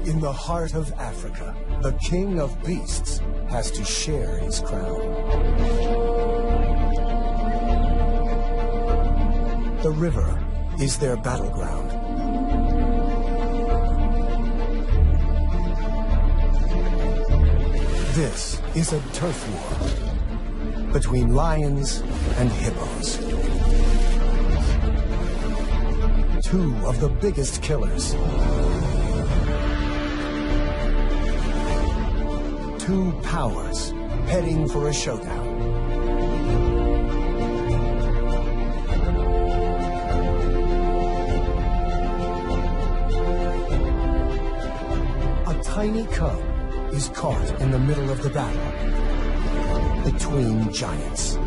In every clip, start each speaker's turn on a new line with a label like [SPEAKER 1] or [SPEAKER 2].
[SPEAKER 1] In the heart of Africa, the king of beasts has to share his crown. The river is their battleground. This is a turf war between lions and hippos. Two of the biggest killers. Two powers heading for a showdown. A tiny cub is caught in the middle of the battle between giants.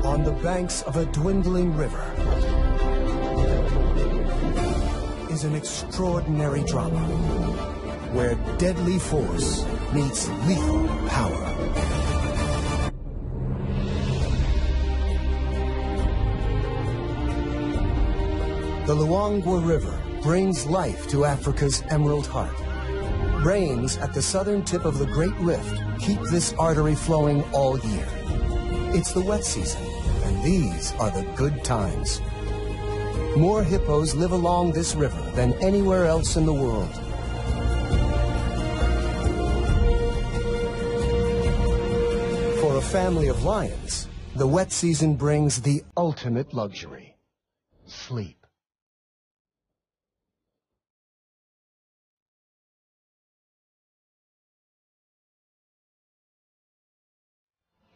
[SPEAKER 1] On the banks of a dwindling river is an extraordinary drama where deadly force meets lethal power. The Luangwa River brings life to Africa's Emerald Heart. Rains at the southern tip of the Great Rift keep this artery flowing all year. It's the wet season, and these are the good times. More hippos live along this river than anywhere else in the world. For a family of lions, the wet season brings the ultimate luxury: sleep.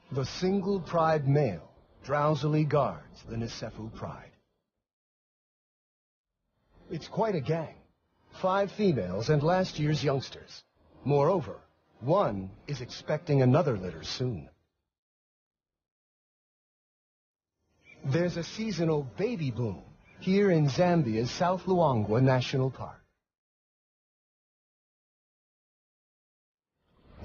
[SPEAKER 1] The single pride male drowsily guards the Nisefu pride. It's quite a gang. 5 females and last year's youngsters. Moreover, one is expecting another litter soon. There's a seasonal baby boom here in Zambia's South Luangwa National Park.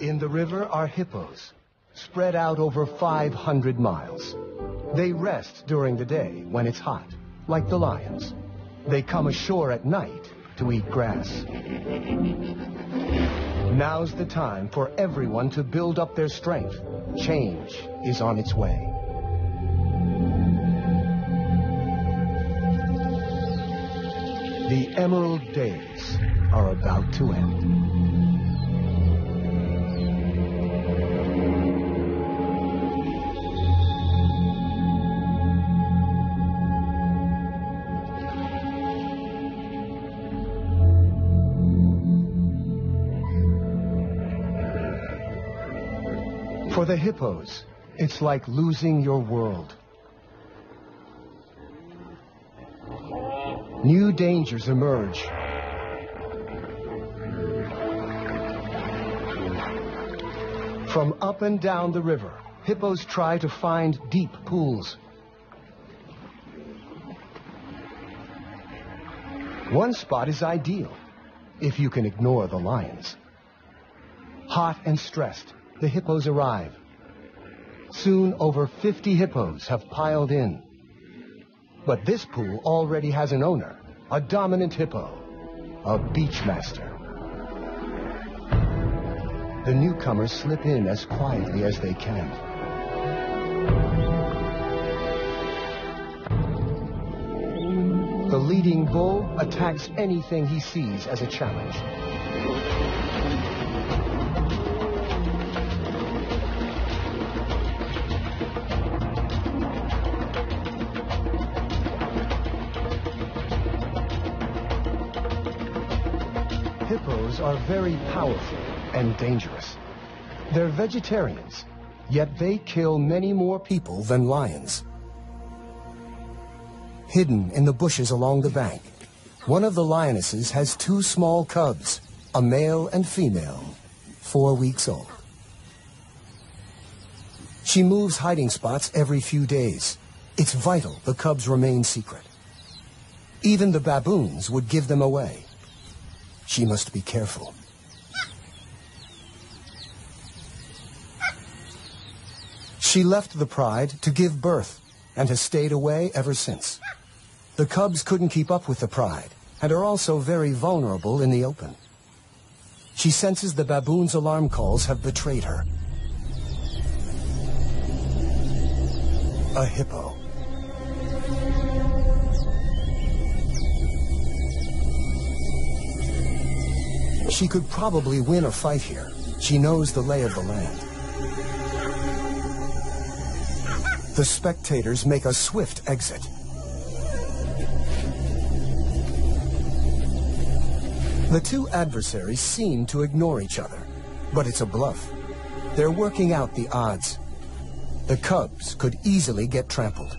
[SPEAKER 1] In the river are hippos, spread out over 500 miles. They rest during the day when it's hot, like the lions. They come ashore at night to eat grass. Now's the time for everyone to build up their strength. Change is on its way. The Emerald Days are about to end. For the hippos, it's like losing your world. New dangers emerge. From up and down the river, hippos try to find deep pools. One spot is ideal, if you can ignore the lions. Hot and stressed, the hippos arrive. Soon, over 50 hippos have piled in. But this pool already has an owner, a dominant hippo, a beachmaster. The newcomers slip in as quietly as they can. The leading bull attacks anything he sees as a challenge. Hippos are very powerful and dangerous. They're vegetarians, yet they kill many more people than lions. Hidden in the bushes along the bank, one of the lionesses has 2 small cubs, a male and female, 4 weeks old. She moves hiding spots every few days. It's vital the cubs remain secret. Even the baboons would give them away. She must be careful. She left the pride to give birth and has stayed away ever since. The cubs couldn't keep up with the pride and are also very vulnerable in the open. She senses the baboon's alarm calls have betrayed her. A hippo. She could probably win a fight here. She knows the lay of the land. The spectators make a swift exit. The two adversaries seem to ignore each other, but it's a bluff. They're working out the odds. The cubs could easily get trampled.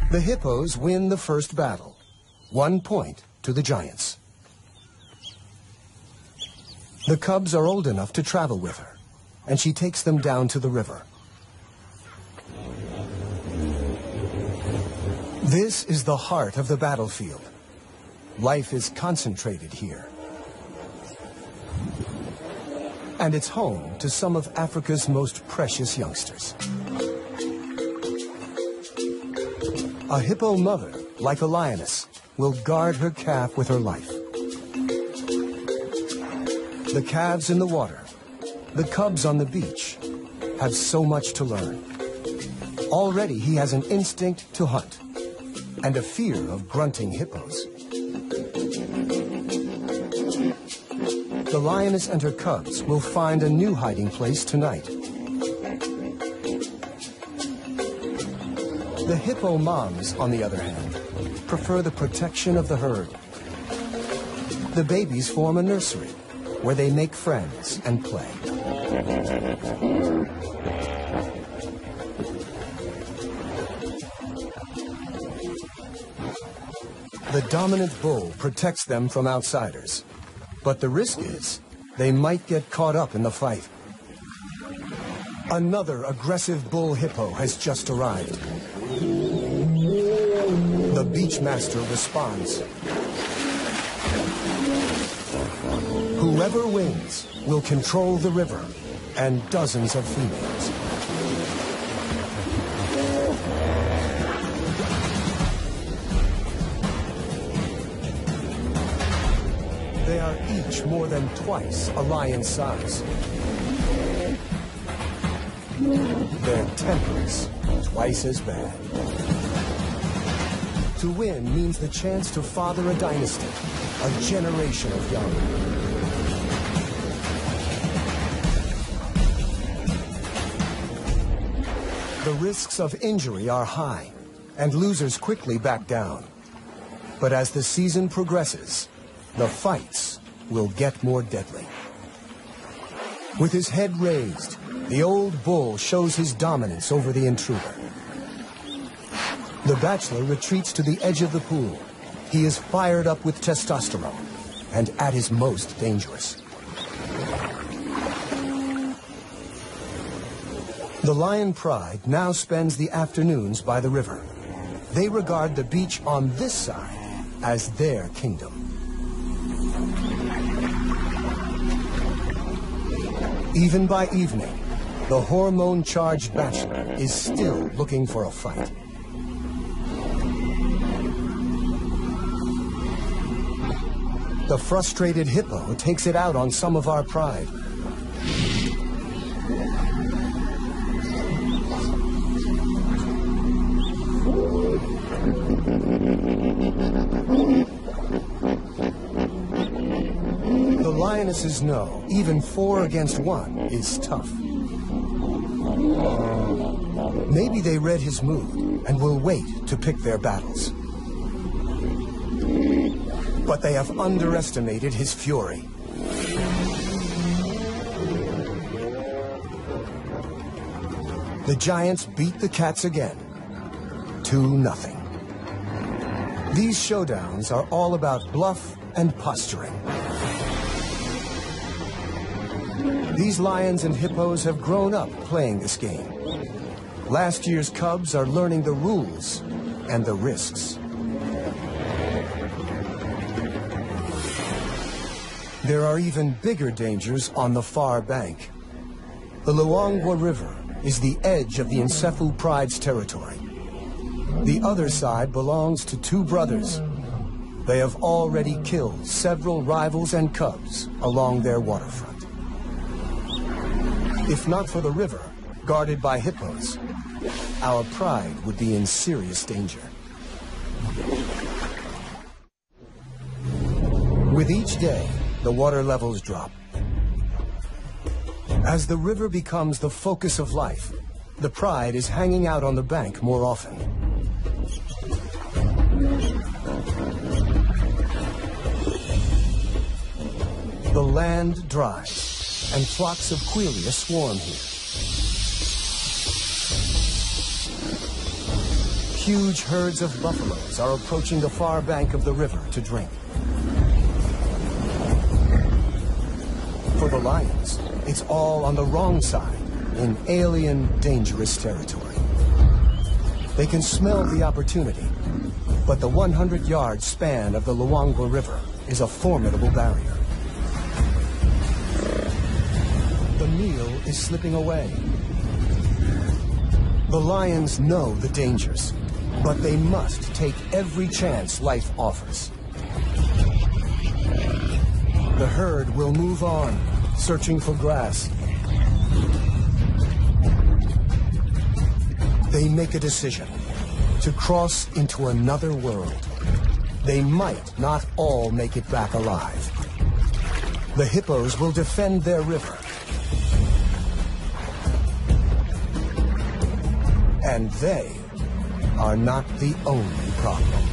[SPEAKER 1] The hippos win the first battle. 1 point to the giants. The cubs are old enough to travel with her, and she takes them down to the river. This is the heart of the battlefield. Life is concentrated here. And it's home to some of Africa's most precious youngsters. A hippo mother, like a lioness, will guard her calf with her life. The calves in the water, the cubs on the beach, have so much to learn. Already he has an instinct to hunt and a fear of grunting hippos. The lioness and her cubs will find a new hiding place tonight. The hippo moms, on the other hand, prefer the protection of the herd. The babies form a nursery where they make friends and play. The dominant bull protects them from outsiders, but the risk is they might get caught up in the fight. Another aggressive bull hippo has just arrived. The beachmaster responds. Whoever wins will control the river and dozens of females. They are each more than twice a lion's size. Their tempers twice as bad. To win means the chance to father a dynasty, a generation of young. The risks of injury are high, and losers quickly back down. But as the season progresses, the fights will get more deadly. With his head raised, the old bull shows his dominance over the intruder. The bachelor retreats to the edge of the pool. He is fired up with testosterone and at his most dangerous. The lion pride now spends the afternoons by the river. They regard the beach on this side as their kingdom. Even by evening, the hormone-charged bachelor is still looking for a fight. The frustrated hippo takes it out on some of our pride. The lionesses know even 4 against 1 is tough. Maybe they read his mood and will wait to pick their battles. But they have underestimated his fury. The giants beat the cats again, 2-0. These showdowns are all about bluff and posturing. These lions and hippos have grown up playing this game. Last year's cubs are learning the rules and the risks. There are even bigger dangers on the far bank. The Luangwa River is the edge of the Nsefu Pride's territory. The other side belongs to two brothers. They have already killed several rivals and cubs along their waterfront. If not for the river, guarded by hippos, our pride would be in serious danger. With each day, the water levels drop. As the river becomes the focus of life, the pride is hanging out on the bank more often. The land dries, and flocks of quelea swarm here. Huge herds of buffaloes are approaching the far bank of the river to drink. For the lions, it's all on the wrong side, in alien, dangerous territory. They can smell the opportunity, but the 100-yard span of the Luangwa River is a formidable barrier. The meal is slipping away. The lions know the dangers, but they must take every chance life offers. The herd will move on, searching for grass. They make a decision to cross into another world. They might not all make it back alive. The hippos will defend their river. And they are not the only problem.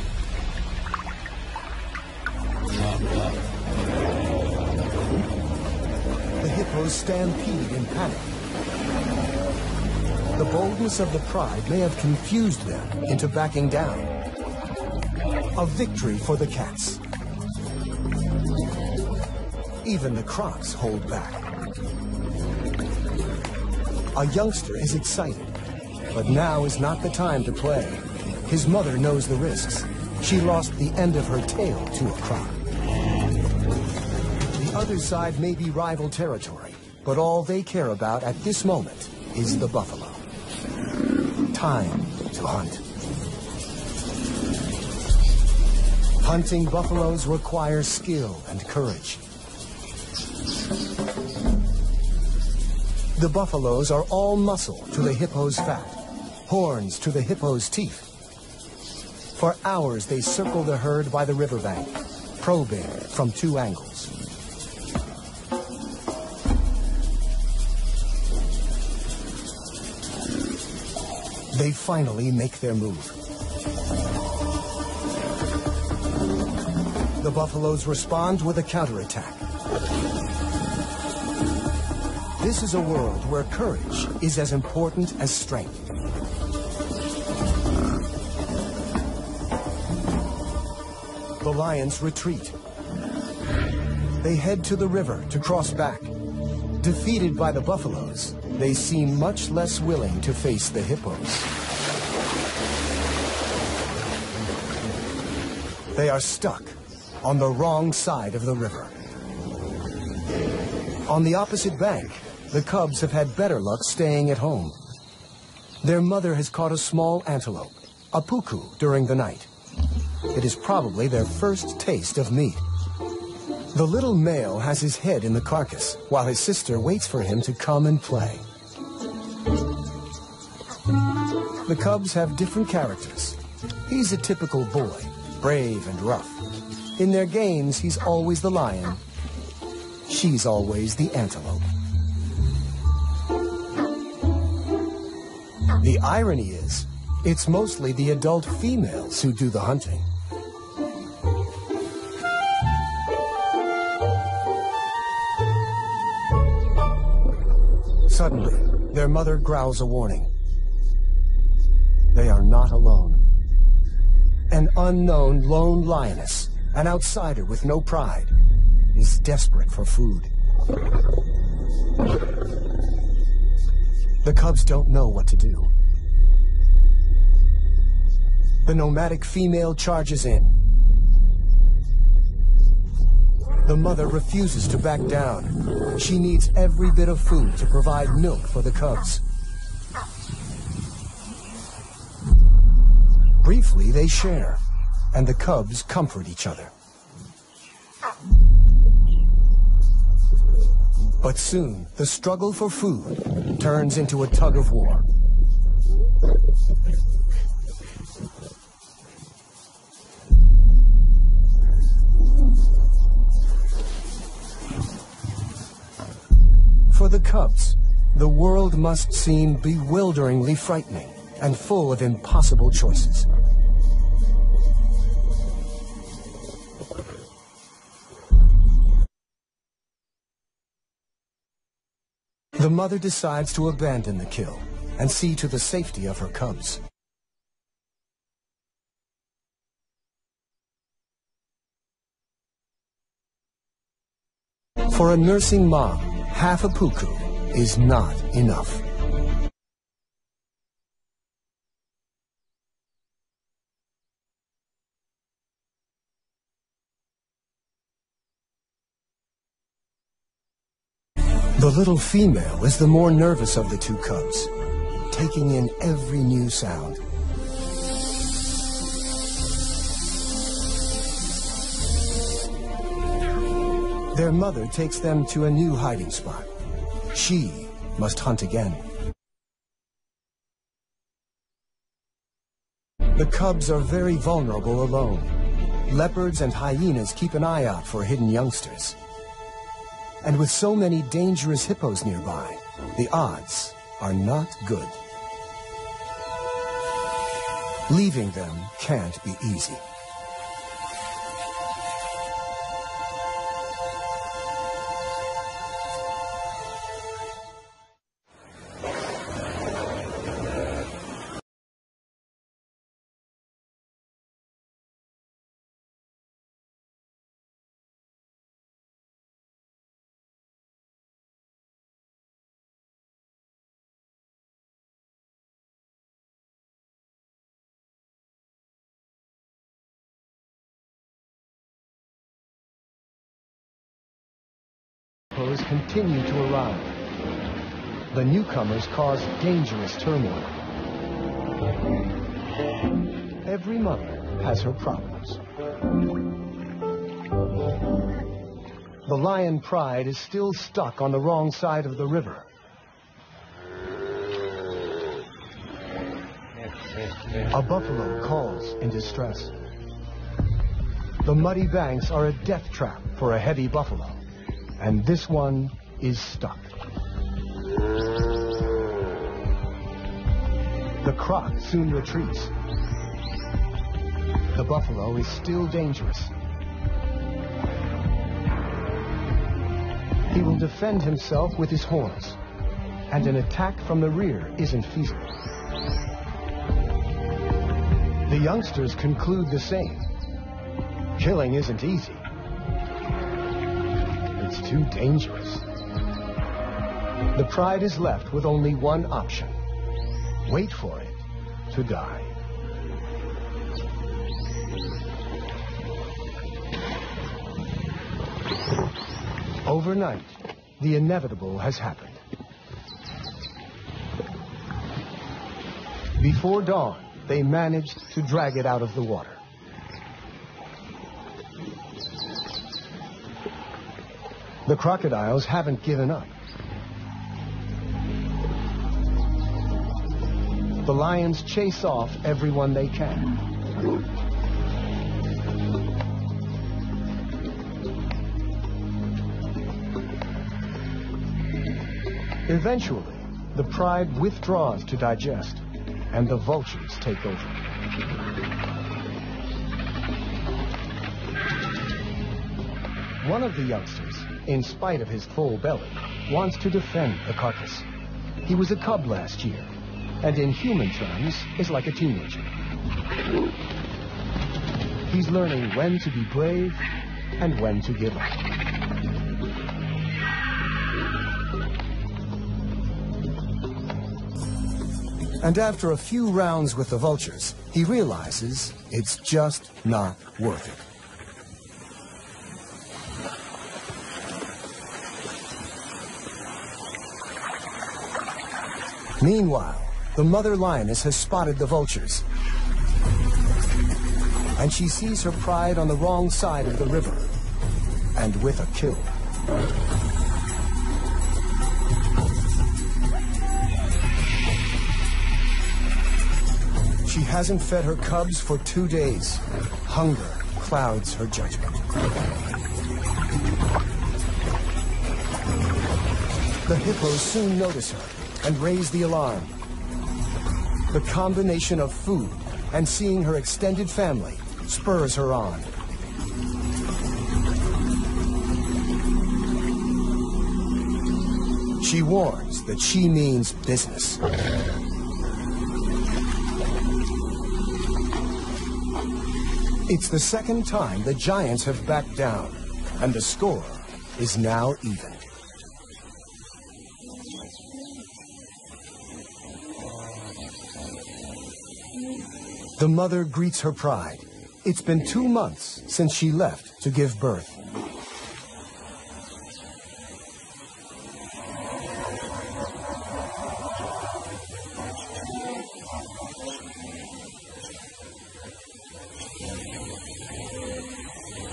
[SPEAKER 1] The hippos stampede in panic. The boldness of the pride may have confused them into backing down. A victory for the cats. Even the crocs hold back. A youngster is excited, but now is not the time to play. His mother knows the risks. She lost the end of her tail to a croc. The other side may be rival territory, but all they care about at this moment is the buffalo. Time to hunt. Hunting buffaloes requires skill and courage. The buffaloes are all muscle to the hippo's fat, horns to the hippo's teeth. For hours they circle the herd by the riverbank, probing from two angles. They finally make their move. The buffaloes respond with a counterattack. This is a world where courage is as important as strength. The lions retreat. They head to the river to cross back. Defeated by the buffaloes, they seem much less willing to face the hippos. They are stuck on the wrong side of the river. On the opposite bank, the cubs have had better luck staying at home. Their mother has caught a small antelope, a puku, during the night. It is probably their first taste of meat. The little male has his head in the carcass, while his sister waits for him to come and play. The cubs have different characters. He's a typical boy, brave and rough. In their games, he's always the lion. She's always the antelope. The irony is, it's mostly the adult females who do the hunting. Suddenly, their mother growls a warning. They are not alone. An unknown lone lioness, an outsider with no pride, is desperate for food. The cubs don't know what to do. The nomadic female charges in. The mother refuses to back down. She needs every bit of food to provide milk for the cubs. Briefly, they share, and the cubs comfort each other. But soon, the struggle for food turns into a tug of war. For the cubs, the world must seem bewilderingly frightening and full of impossible choices. The mother decides to abandon the kill and see to the safety of her cubs. For a nursing mom, half a puku is not enough. The little female is the more nervous of the two cubs, taking in every new sound. Their mother takes them to a new hiding spot. She must hunt again. The cubs are very vulnerable alone. Leopards and hyenas keep an eye out for hidden youngsters. And with so many dangerous hippos nearby, the odds are not good. Leaving them can't be easy. Hippos continue to arrive. The newcomers cause dangerous turmoil. Every mother has her problems. The lion Pride is still stuck on the wrong side of the river. A buffalo calls in distress. The muddy banks are a death trap for a heavy buffalo. And this one is stuck. The croc soon retreats. The buffalo is still dangerous. He will defend himself with his horns, and an attack from the rear isn't feasible. The youngsters conclude the same. Killing isn't easy. It's too dangerous. The Pride is left with only one option. Wait for it to die. Overnight, the inevitable has happened. Before dawn, they managed to drag it out of the water. The crocodiles haven't given up. The lions chase off everyone they can. Eventually, the Pride withdraws to digest, and the vultures take over. One of the youngsters, in spite of his full belly, wants to defend the carcass. He was a cub last year, and in human terms is like a teenager. He's learning when to be brave and when to give up. And after a few rounds with the vultures, he realizes it's just not worth it. Meanwhile, the mother lioness has spotted the vultures, and she sees her pride on the wrong side of the river, and with a kill. She hasn't fed her cubs for 2 days. Hunger clouds her judgment. The hippos soon notice her and raise the alarm. The combination of food and seeing her extended family spurs her on. She warns that she means business. It's the second time the giants have backed down, and the score is now even. The mother greets her pride. It's been 2 months since she left to give birth.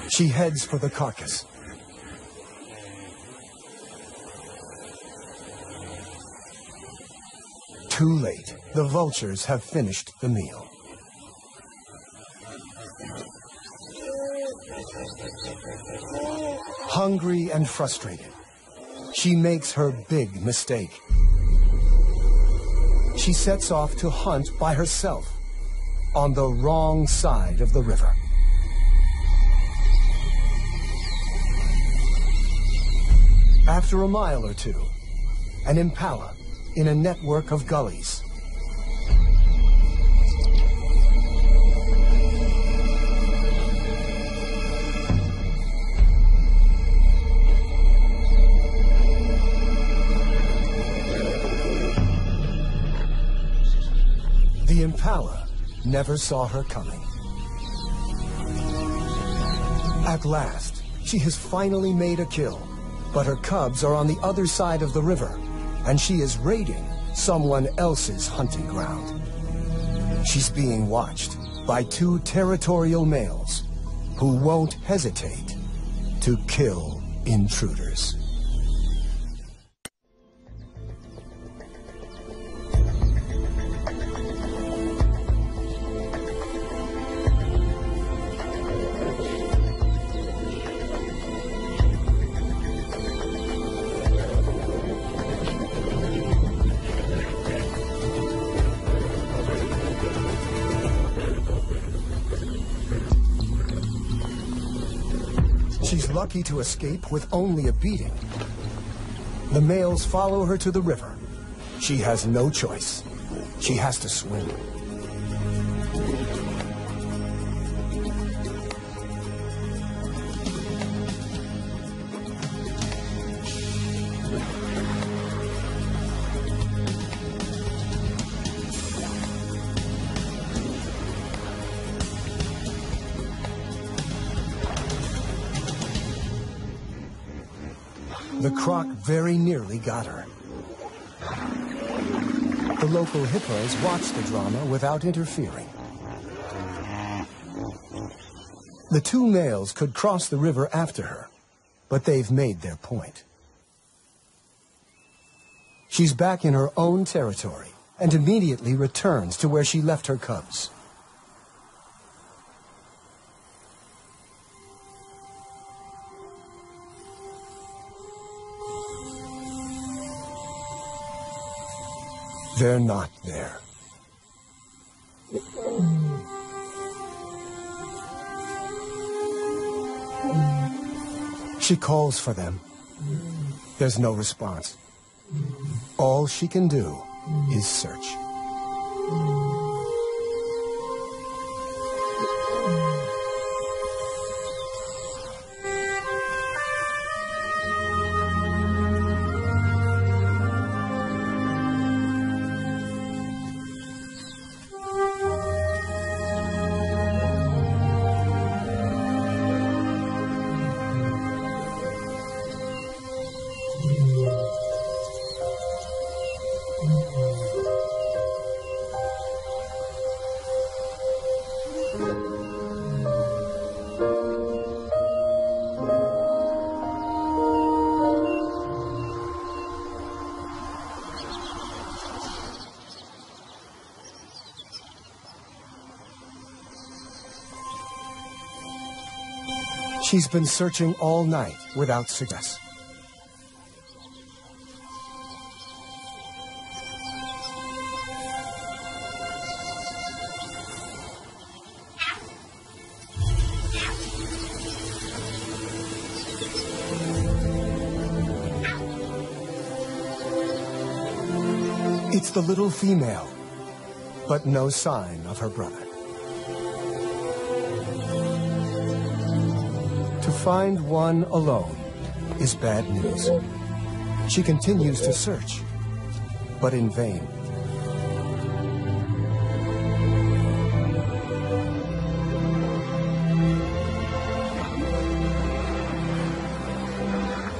[SPEAKER 1] She heads for the carcass. Too late. The vultures have finished the meal. Hungry and frustrated, she makes her big mistake. She sets off to hunt by herself on the wrong side of the river. After a mile or two, an impala in a network of gullies. The impala never saw her coming. At last, she has finally made a kill. But her cubs are on the other side of the river, and she is raiding someone else's hunting ground. She's being watched by 2 territorial males who won't hesitate to kill intruders. She's lucky to escape with only a beating. The males follow her to the river. She has no choice. She has to swim. The croc very nearly got her. The local hippos watch the drama without interfering. The 2 males could cross the river after her, but they've made their point. She's back in her own territory and immediately returns to where she left her cubs. They're not there. She calls for them. There's no response. All she can do is search. She's been searching all night without success. It's the little female, but no sign of her brother. To find one alone is bad news. She continues to search, but in vain.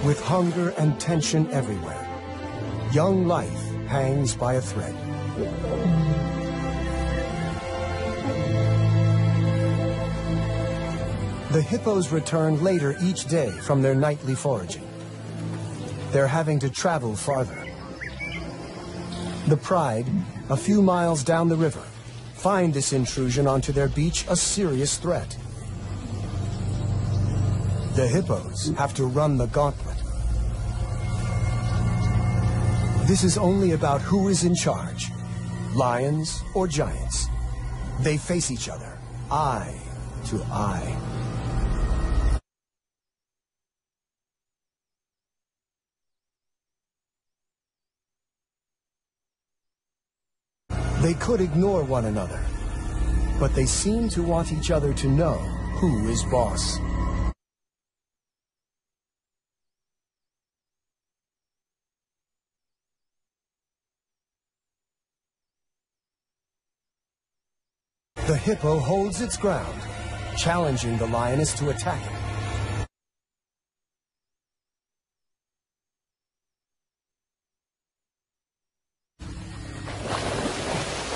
[SPEAKER 1] With hunger and tension everywhere, young life hangs by a thread. The hippos return later each day from their nightly foraging. They're having to travel farther. The Pride, a few miles down the river, find this intrusion onto their beach a serious threat. The hippos have to run the gauntlet. This is only about who is in charge, lions or giants. They face each other, eye to eye. They could ignore one another, but they seem to want each other to know who is boss. The hippo holds its ground, challenging the lioness to attack it.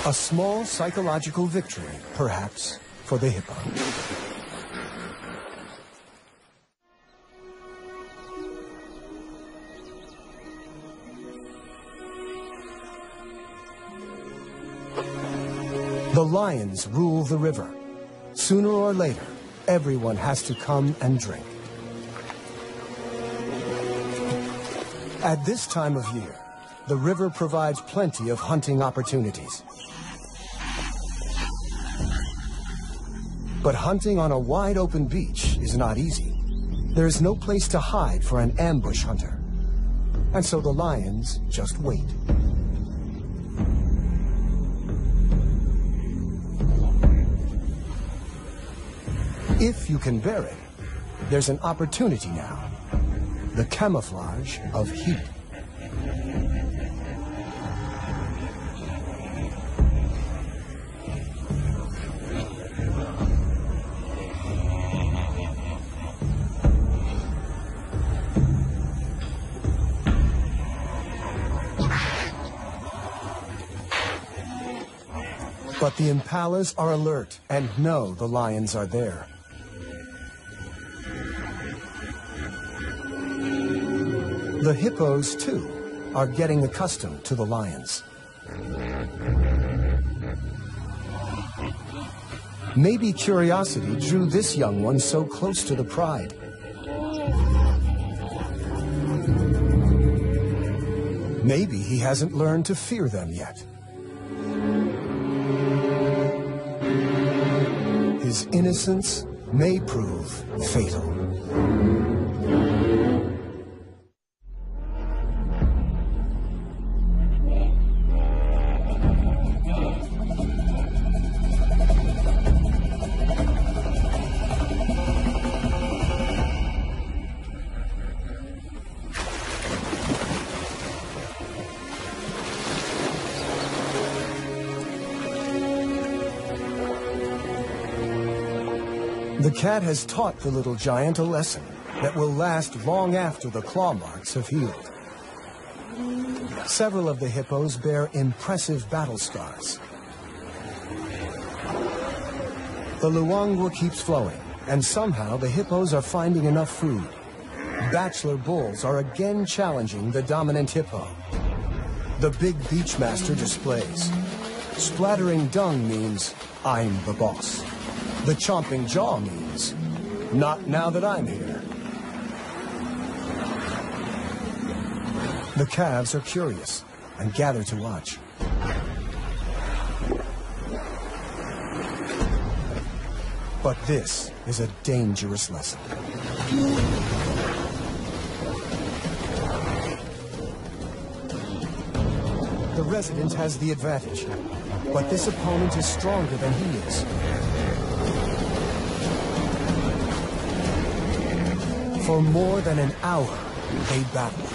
[SPEAKER 1] A small psychological victory, perhaps, for the hippo. The lions rule the river. Sooner or later, everyone has to come and drink. At this time of year, the river provides plenty of hunting opportunities. But hunting on a wide open beach is not easy. There is no place to hide for an ambush hunter. And so the lions just wait. If you can bear it, there's an opportunity now. The camouflage of heat. But the impalas are alert and know the lions are there. The hippos, too, are getting accustomed to the lions. Maybe curiosity drew this young one so close to the Pride. Maybe he hasn't learned to fear them yet. His innocence may prove fatal. The cat has taught the little giant a lesson that will last long after the claw marks have healed. Several of the hippos bear impressive battle scars. The Luangwa keeps flowing, and somehow the hippos are finding enough food. Bachelor bulls are again challenging the dominant hippo. The big beachmaster displays. Splattering dung means, I'm the boss. The chomping jaw means, Not now that I'm here. The calves are curious and gather to watch. But this is a dangerous lesson. The resident has the advantage, but this opponent is stronger than he is. For more than an hour, they battle.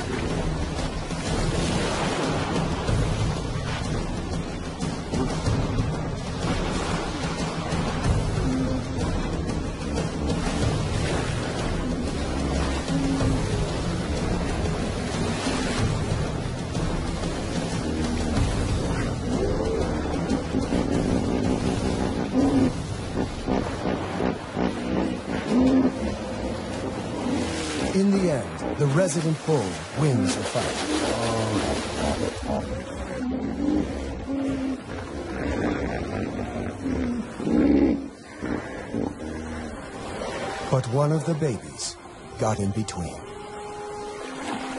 [SPEAKER 1] In the end, the resident bull wins the fight. But one of the babies got in between.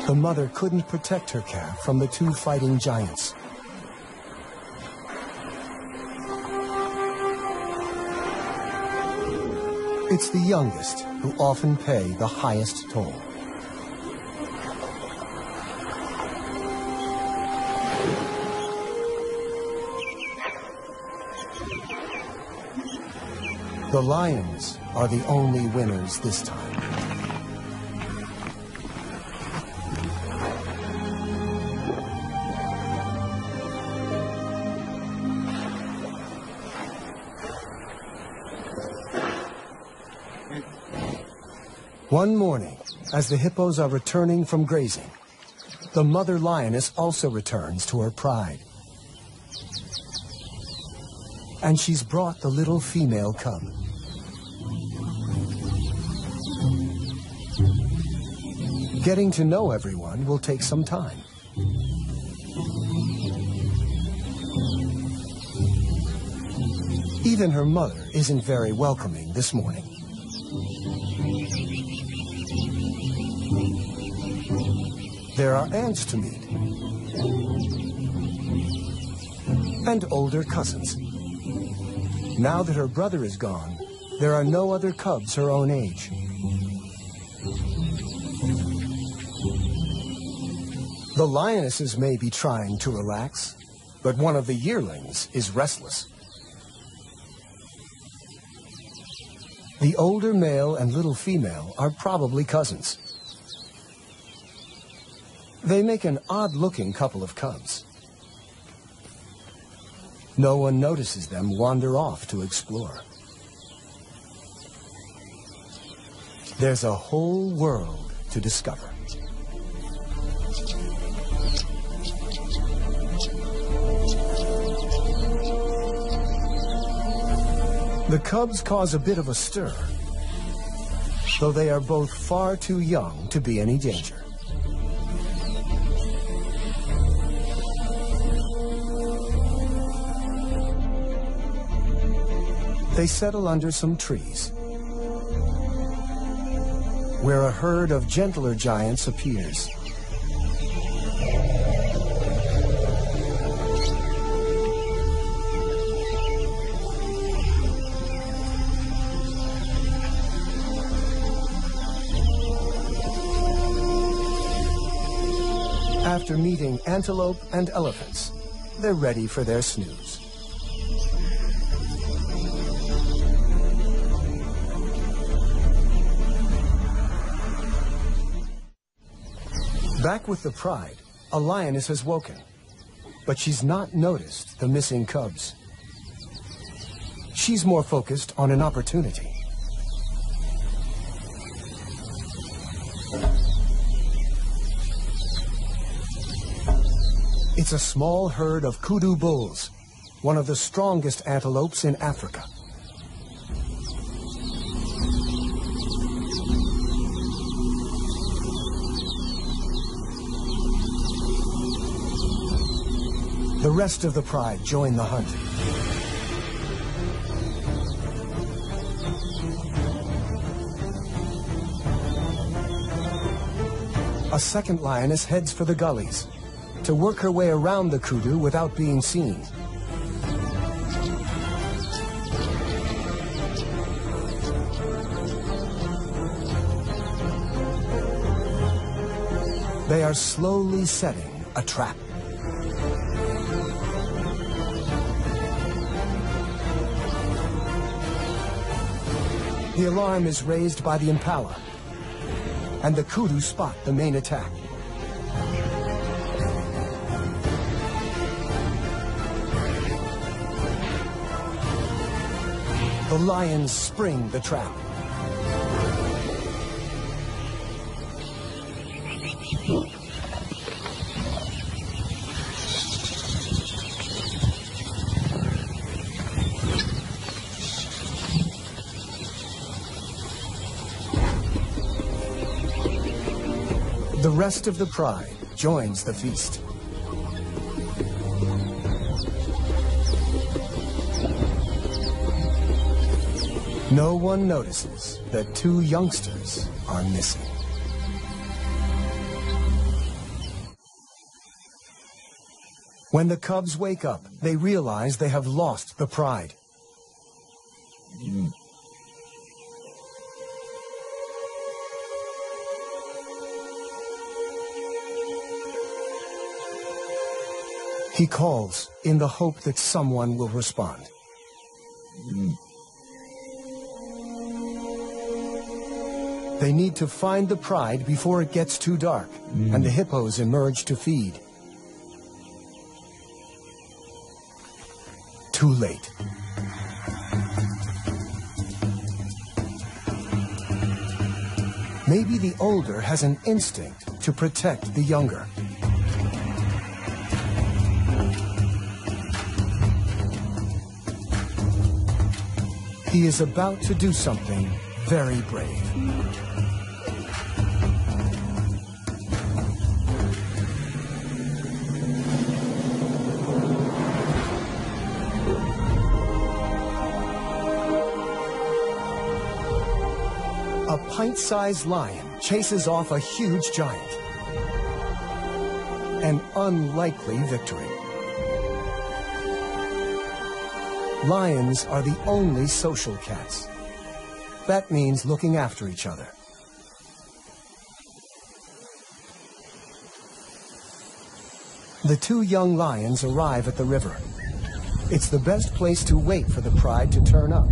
[SPEAKER 1] The mother couldn't protect her calf from the two fighting giants. It's the youngest who often pay the highest toll. The lions are the only winners this time. One morning, as the hippos are returning from grazing, the mother lioness also returns to her pride. And she's brought the little female cub. Getting to know everyone will take some time. Even her mother isn't very welcoming this morning. There are aunts to meet, and older cousins. Now that her brother is gone, there are no other cubs her own age. The lionesses may be trying to relax, but one of the yearlings is restless. The older male and little female are probably cousins. They make an odd-looking couple of cubs. No one notices them wander off to explore. There's a whole world to discover. The cubs cause a bit of a stir, though they are both far too young to be any danger. They settle under some trees, where a herd of gentler giants appears. After meeting antelope and elephants, they're ready for their snooze. Back with the pride, a lioness has woken, but she's not noticed the missing cubs. She's more focused on an opportunity. It's a small herd of kudu bulls, one of the strongest antelopes in Africa. The rest of the pride join the hunt. A second lioness heads for the gullies to work her way around the kudu without being seen. They are slowly setting a trap. The alarm is raised by the impala, and the kudu spot the main attack. The lions spring the trap. The rest of the pride joins the feast. No one notices that two youngsters are missing. When the cubs wake up, they realize they have lost the pride. He calls in the hope that someone will respond. They need to find the pride before it gets too dark, and the hippos emerge to feed. Too late. Maybe the older has an instinct to protect the younger. He is about to do something very brave. A pint-sized lion chases off a huge giant. An unlikely victory. Lions are the only social cats. That means looking after each other. The two young lions arrive at the river. It's the best place to wait for the pride to turn up.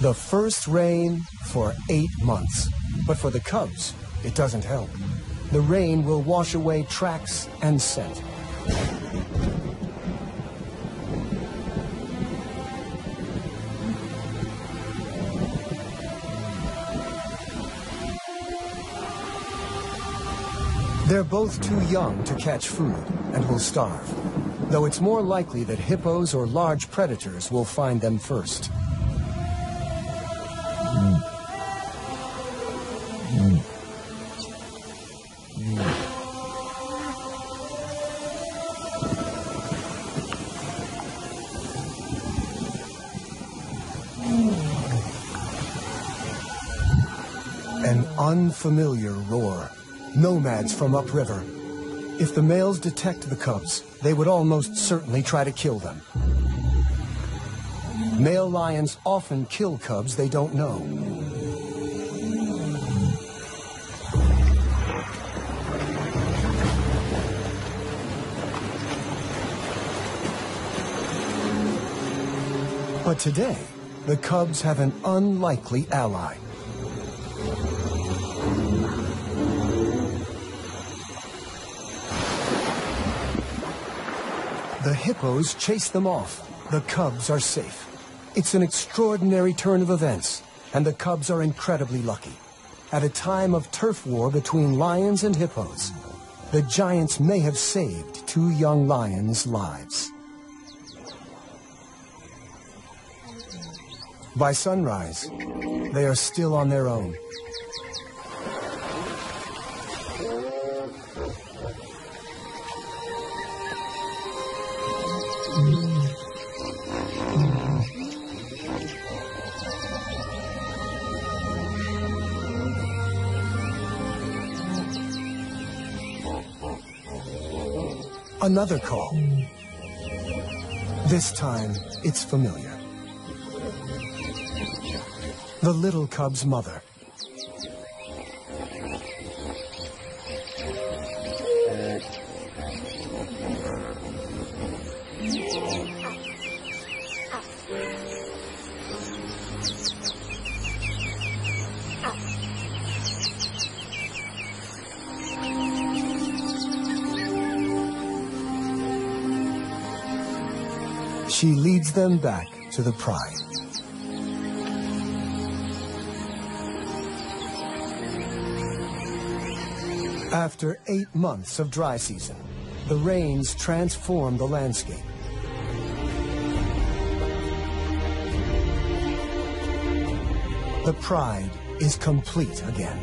[SPEAKER 1] The first rain for 8 months. But for the cubs, it doesn't help. The rain will wash away tracks and scent. They're both too young to catch food and will starve, though it's more likely that hippos or large predators will find them first. An unfamiliar roar. Nomads from upriver. If the males detect the cubs, they would almost certainly try to kill them. Male lions often kill cubs they don't know. But today, the cubs have an unlikely ally. The hippos chase them off. The cubs are safe. It's an extraordinary turn of events, and the cubs are incredibly lucky. At a time of turf war between lions and hippos, the giants may have saved two young lions' lives. By sunrise, they are still on their own. Another call. This time, it's familiar. The little cub's mother. She leads them back to the pride. After 8 months of dry season, the rains transform the landscape. The pride is complete again.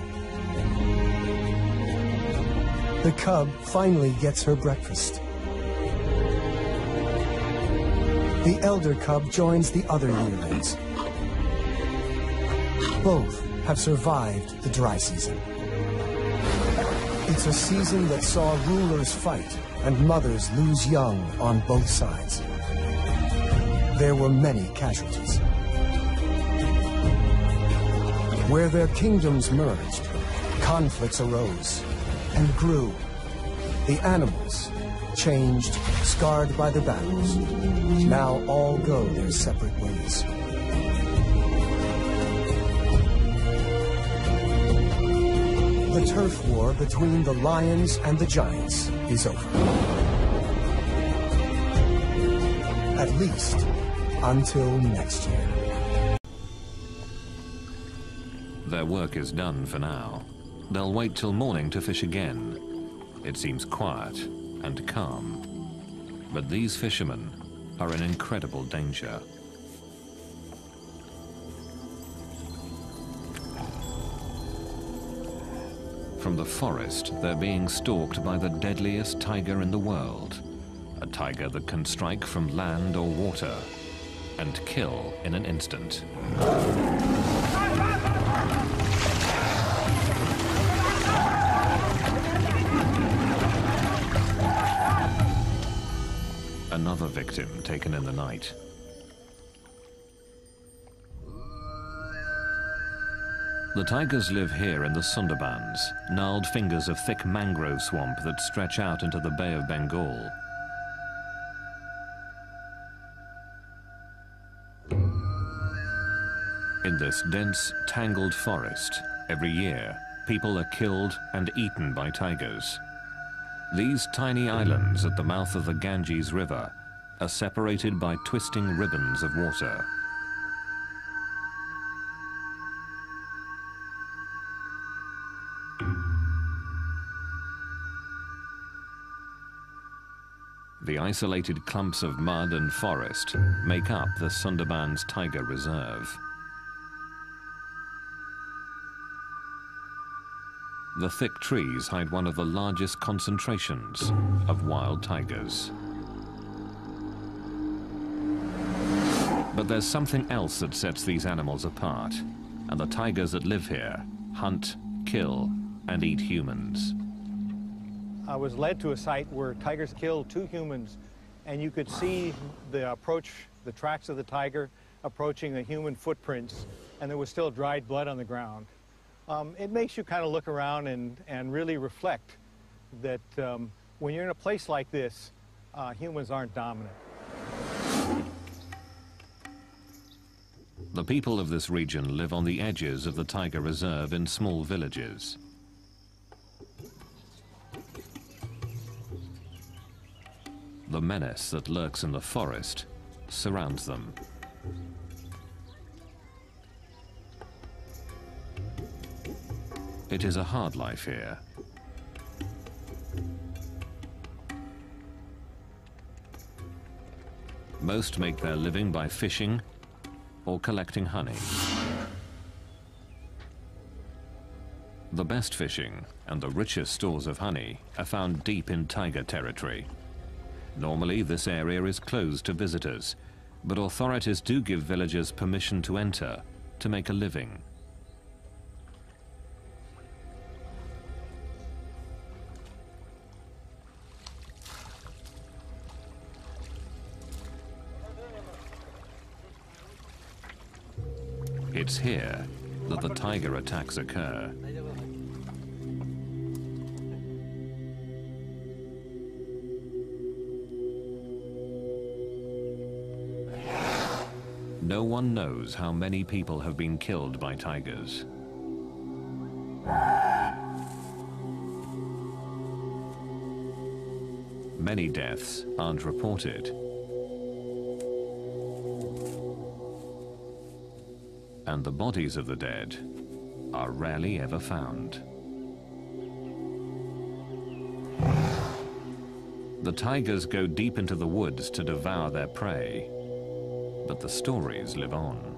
[SPEAKER 1] The cub finally gets her breakfast. The elder cub joins the other yearlings. Both have survived the dry season. It's a season that saw rulers fight and mothers lose young on both sides. There were many casualties. Where their kingdoms merged, conflicts arose and grew. The animals changed, scarred by the battles. Now all go their separate ways. The turf war between the lions and the giants is over. At least until next year.
[SPEAKER 2] Their work is done for now. They'll wait till morning to fish again. It seems quiet and calm. But these fishermen are in incredible danger. From the forest, they're being stalked by the deadliest tiger in the world. A tiger that can strike from land or water and kill in an instant. Another victim taken in the night. The tigers live here in the Sundarbans, gnarled fingers of thick mangrove swamp that stretch out into the Bay of Bengal. In this dense, tangled forest, every year, people are killed and eaten by tigers. These tiny islands at the mouth of the Ganges River are separated by twisting ribbons of water. The isolated clumps of mud and forest make up the Sundarbans Tiger Reserve. The thick trees hide one of the largest concentrations of wild tigers. But there's something else that sets these animals apart, and the tigers that live here hunt, kill, and eat humans.
[SPEAKER 3] I was led to a site where tigers killed 2 humans, and you could see the tracks of the tiger approaching the human footprints, and there was still dried blood on the ground. It makes you kind of look around and really reflect that when you're in a place like this, humans aren't dominant.
[SPEAKER 2] The people of this region live on the edges of the tiger reserve in small villages. The menace that lurks in the forest surrounds them. It is a hard life here. Most make their living by fishing or collecting honey. The best fishing and the richest stores of honey are found deep in tiger territory. Normally, this area is closed to visitors, but authorities do give villagers permission to enter to make a living. It's here that the tiger attacks occur. No one knows how many people have been killed by tigers. Many deaths aren't reported. And the bodies of the dead are rarely ever found. The tigers go deep into the woods to devour their prey, but the stories live on.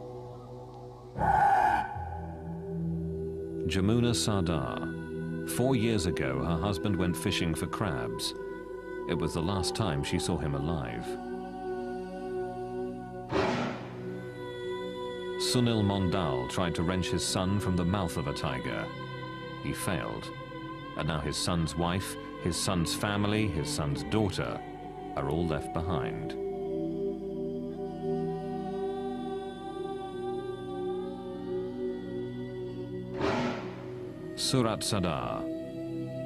[SPEAKER 2] Jamuna Sardar. 4 years ago, her husband went fishing for crabs. It was the last time she saw him alive. Sunil Mondal tried to wrench his son from the mouth of a tiger. He failed, and now his son's wife, his son's family, his son's daughter are all left behind. Surat Sadar.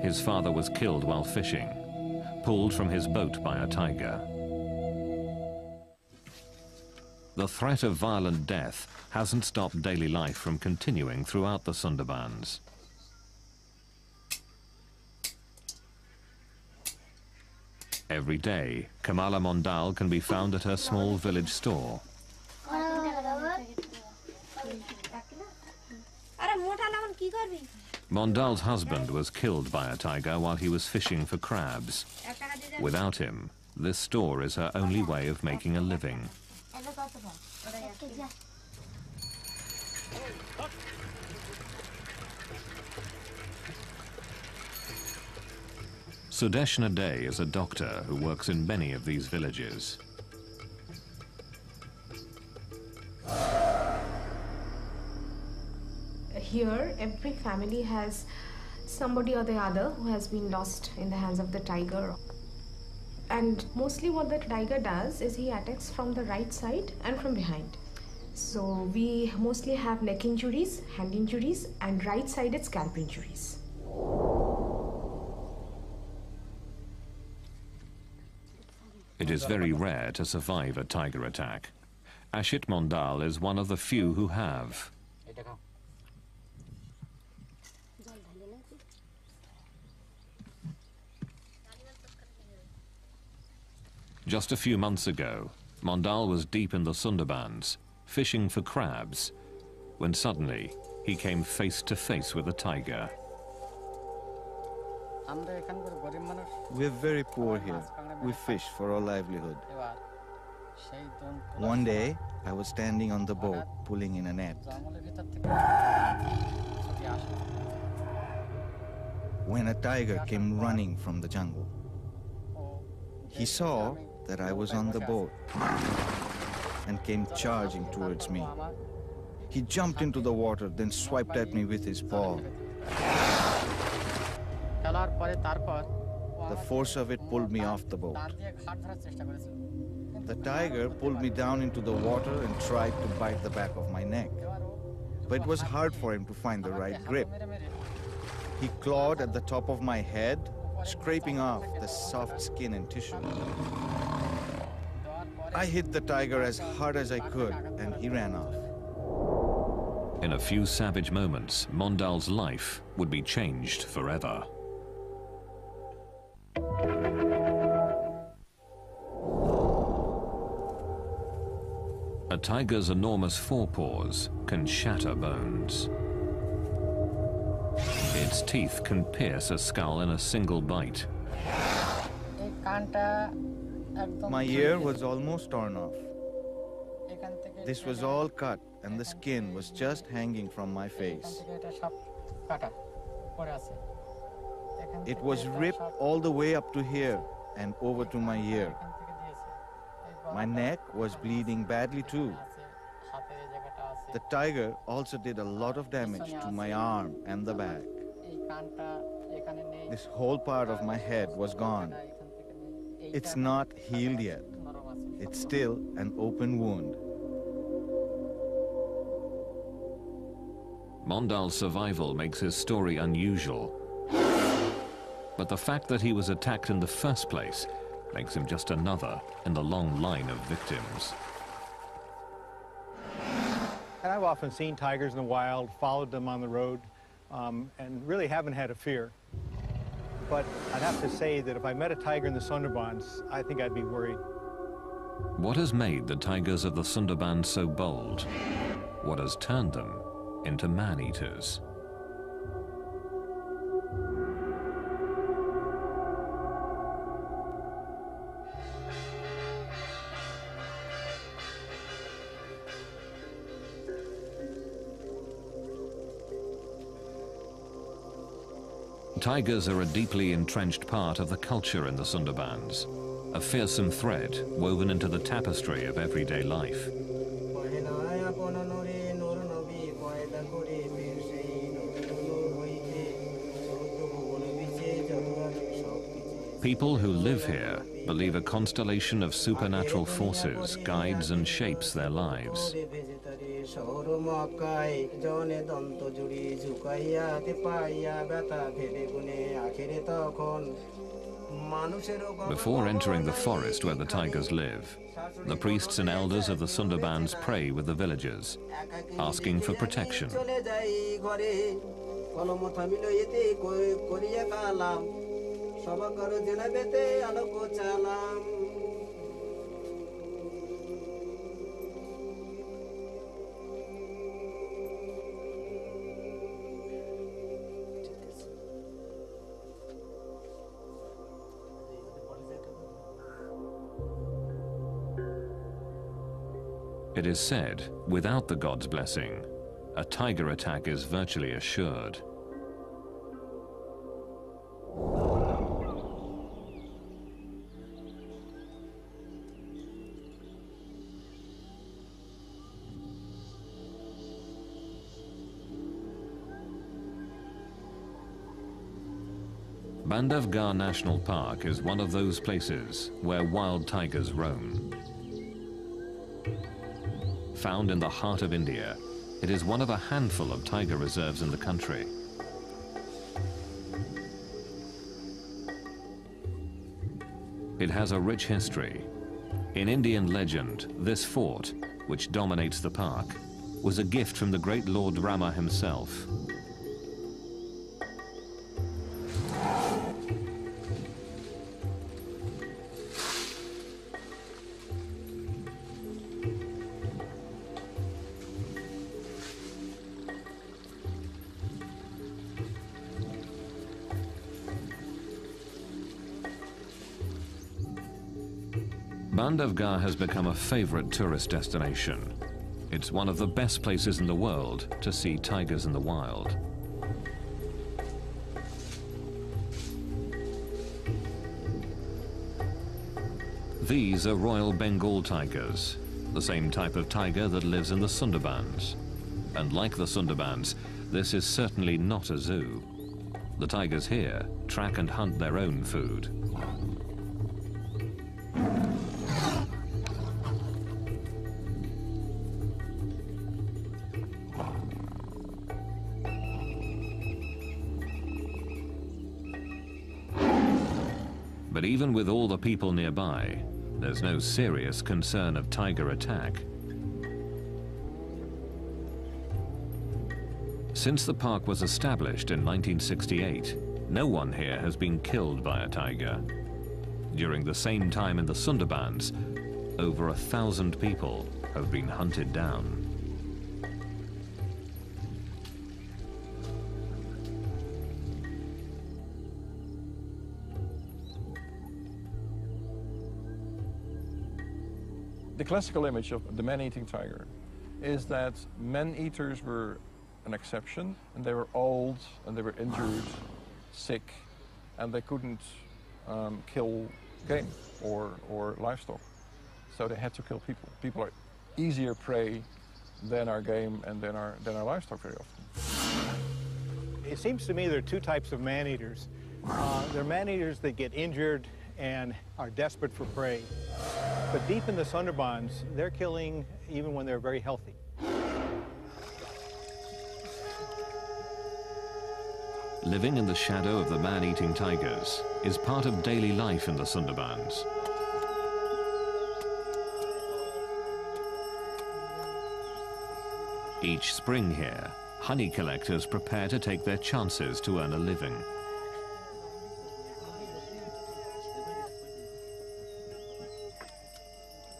[SPEAKER 2] His father was killed while fishing, pulled from his boat by a tiger. The threat of violent death hasn't stopped daily life from continuing throughout the Sundarbans. Every day, Kamala Mondal can be found at her small village store. Mondal's husband was killed by a tiger while he was fishing for crabs. Without him, this store is her only way of making a living. Sudeshna Day is a doctor who works in many of these villages.
[SPEAKER 4] Here, every family has somebody or the other who has been lost in the hands of the tiger. And mostly what the tiger does is he attacks from the right side and from behind. So we mostly have neck injuries, hand injuries, and right-sided scalp injuries.
[SPEAKER 2] It is very rare to survive a tiger attack. Ashit Mondal is one of the few who have. Just a few months ago, Mondal was deep in the Sundarbans, fishing for crabs, when suddenly he came face to face with a tiger.
[SPEAKER 5] We're very poor here. We fish for our livelihood. One day, I was standing on the boat, pulling in a net. When a tiger came running from the jungle. He saw that I was on the boat and came charging towards me. He jumped into the water, then swiped at me with his paw. The force of it pulled me off the boat. The tiger pulled me down into the water and tried to bite the back of my neck. But it was hard for him to find the right grip. He clawed at the top of my head, scraping off the soft skin and tissue. I hit the tiger as hard as I could, and he ran off.
[SPEAKER 2] In a few savage moments, Mondal's life would be changed forever. A tiger's enormous forepaws can shatter bones. Its teeth can pierce a skull in a single bite.
[SPEAKER 5] My ear was almost torn off. This was all cut, and the skin was just hanging from my face. It was ripped all the way up to here and over to my ear. My neck was bleeding badly too. The tiger also did a lot of damage to my arm and the back. This whole part of my head was gone. It's not healed yet. It's still an open wound.
[SPEAKER 2] Mondal's survival makes his story unusual. But the fact that he was attacked in the first place makes him just another in the long line of victims.
[SPEAKER 3] And I've often seen tigers in the wild, followed them on the road, and really haven't had a fear. But I'd have to say that if I met a tiger in the Sundarbans, I think I'd be worried.
[SPEAKER 2] What has made the tigers of the Sundarbans so bold? What has turned them into man-eaters? Tigers are a deeply entrenched part of the culture in the Sundarbans, a fearsome thread woven into the tapestry of everyday life. People who live here believe a constellation of supernatural forces guides and shapes their lives. Before entering the forest where the tigers live, the priests and elders of the Sundarbans pray with the villagers, asking for protection. It is said, without the god's blessing, a tiger attack is virtually assured. Bandhavgarh National Park is one of those places where wild tigers roam. Found in the heart of India, it is one of a handful of tiger reserves in the country. It has a rich history. In Indian legend, this fort, which dominates the park, was a gift from the great Lord Rama himself. Bandhavgarh has become a favorite tourist destination. It's one of the best places in the world to see tigers in the wild. These are Royal Bengal tigers, the same type of tiger that lives in the Sundarbans. And like the Sundarbans, this is certainly not a zoo. The tigers here track and hunt their own food. But even with all the people nearby, there's no serious concern of tiger attack. Since the park was established in 1968, no one here has been killed by a tiger. During the same time in the Sundarbans, over 1,000 people have been hunted down.
[SPEAKER 6] The classical image of the man-eating tiger is that man-eaters were an exception, and they were old, and they were injured, sick, and they couldn't kill game or livestock. So they had to kill people. People are easier prey than our game and than our livestock very often.
[SPEAKER 3] It seems to me there are two types of man-eaters. There are man-eaters that get injured and are desperate for prey. But deep in the Sundarbans, they're killing even when they're very healthy.
[SPEAKER 2] living in the shadow of the man-eating tigers is part of daily life in the Sundarbans. Each spring here, honey collectors prepare to take their chances to earn a living.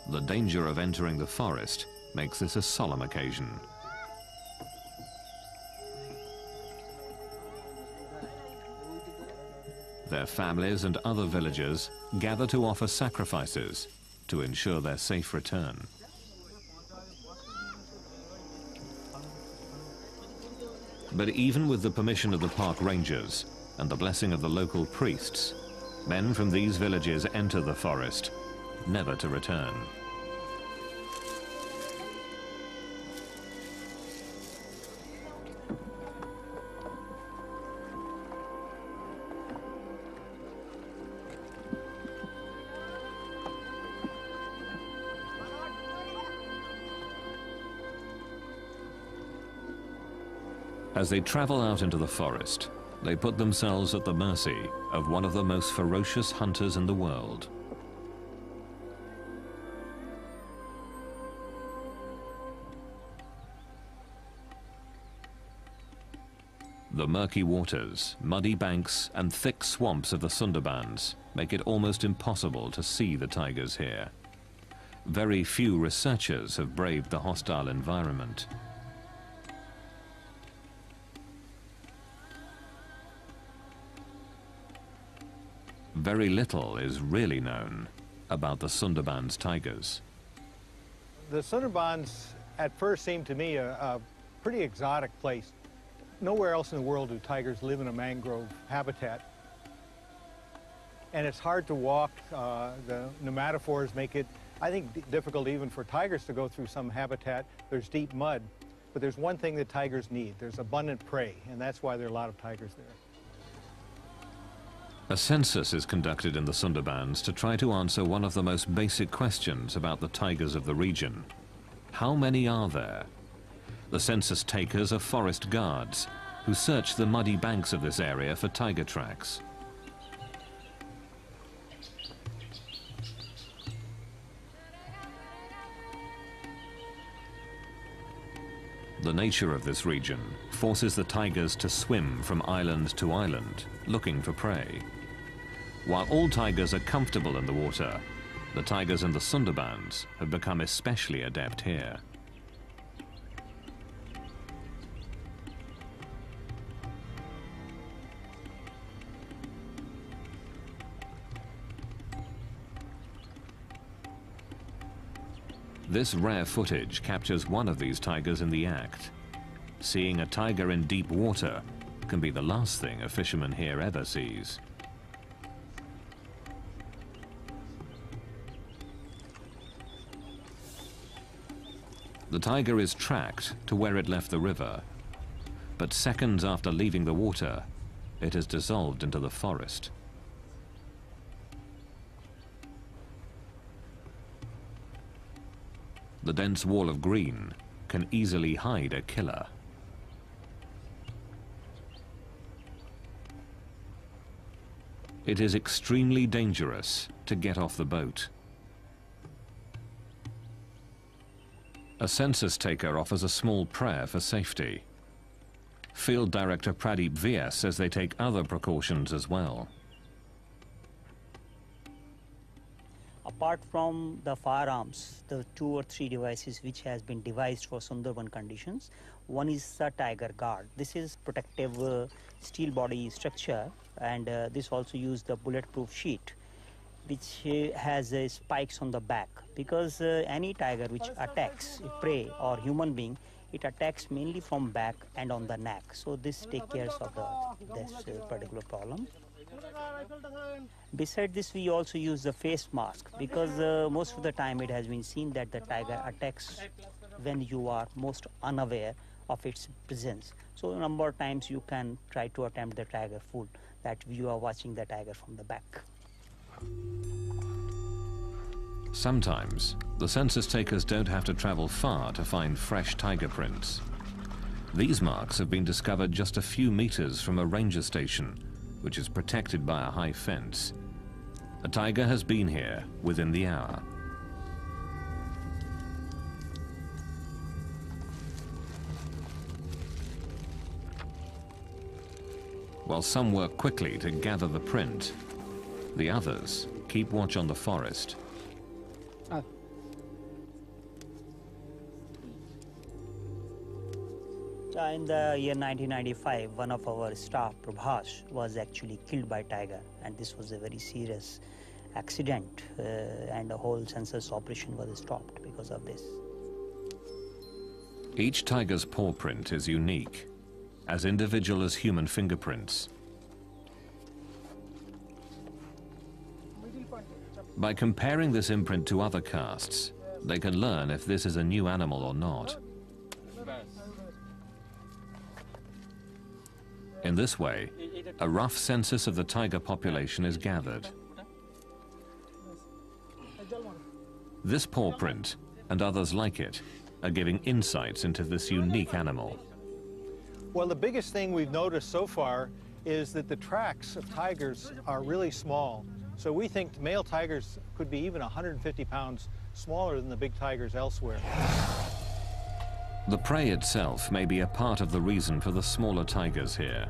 [SPEAKER 2] The danger of entering the forest makes this a solemn occasion. Their families and other villagers gather to offer sacrifices to ensure their safe return. But even with the permission of the park rangers and the blessing of the local priests, men from these villages enter the forest, never to return. As they travel out into the forest, they put themselves at the mercy of one of the most ferocious hunters in the world. The murky waters, muddy banks, and thick swamps of the Sundarbans make it almost impossible to see the tigers here. Very few researchers have braved the hostile environment. Very little is really known about the Sundarbans tigers.
[SPEAKER 3] The Sundarbans at first seemed to me a pretty exotic place. Nowhere else in the world do tigers live in a mangrove habitat. And it's hard to walk. The nematophores make it, I think, difficult even for tigers to go through some habitat. There's deep mud. But there's one thing that tigers need. There's abundant prey, and that's why there are a lot of tigers there.
[SPEAKER 2] A census is conducted in the Sundarbans to try to answer one of the most basic questions about the tigers of the region. How many are there? The census takers are forest guards who search the muddy banks of this area for tiger tracks. The nature of this region forces the tigers to swim from island to island, looking for prey. While all tigers are comfortable in the water, the tigers in the Sundarbans have become especially adept here. This rare footage captures one of these tigers in the act. Seeing a tiger in deep water can be the last thing a fisherman here ever sees. The tiger is tracked to where it left the river, but seconds after leaving the water, it has dissolved into the forest. The dense wall of green can easily hide a killer. It is extremely dangerous to get off the boat. A census taker offers a small prayer for safety. Field Director Pradeep VS says they take other precautions as well.
[SPEAKER 7] Apart from the firearms, the 2 or 3 devices which has been devised for Sundarban conditions, one is the tiger guard. This is protective steel body structure, and this also use the bulletproof sheet, which has spikes on the back, because any tiger which attacks a prey or human being, it attacks mainly from back and on the neck. So this takes care of this particular problem. Beside this, we also use the face mask, because most of the time it has been seen that the tiger attacks when you are most unaware of its presence. So a number of times you can try to attempt the tiger food, that you are watching the tiger from the back.
[SPEAKER 2] Sometimes, the census takers don't have to travel far to find fresh tiger prints. These marks have been discovered just a few meters from a ranger station, which is protected by a high fence. A tiger has been here within the hour. While some work quickly to gather the print, the others keep watch on the forest.
[SPEAKER 7] In the year 1995, one of our staff, Prabhas, was actually killed by tiger, and this was a very serious accident, and the whole census operation was stopped because of this.
[SPEAKER 2] Each tiger's paw print is unique, as individual as human fingerprints. By comparing this imprint to other casts, they can learn if this is a new animal or not. In this way, a rough census of the tiger population is gathered. This paw print, and others like it, are giving insights into this unique animal.
[SPEAKER 3] Well, the biggest thing we've noticed so far is that the tracks of tigers are really small. So we think male tigers could be even 150 pounds smaller than the big tigers elsewhere.
[SPEAKER 2] The prey itself may be a part of the reason for the smaller tigers here.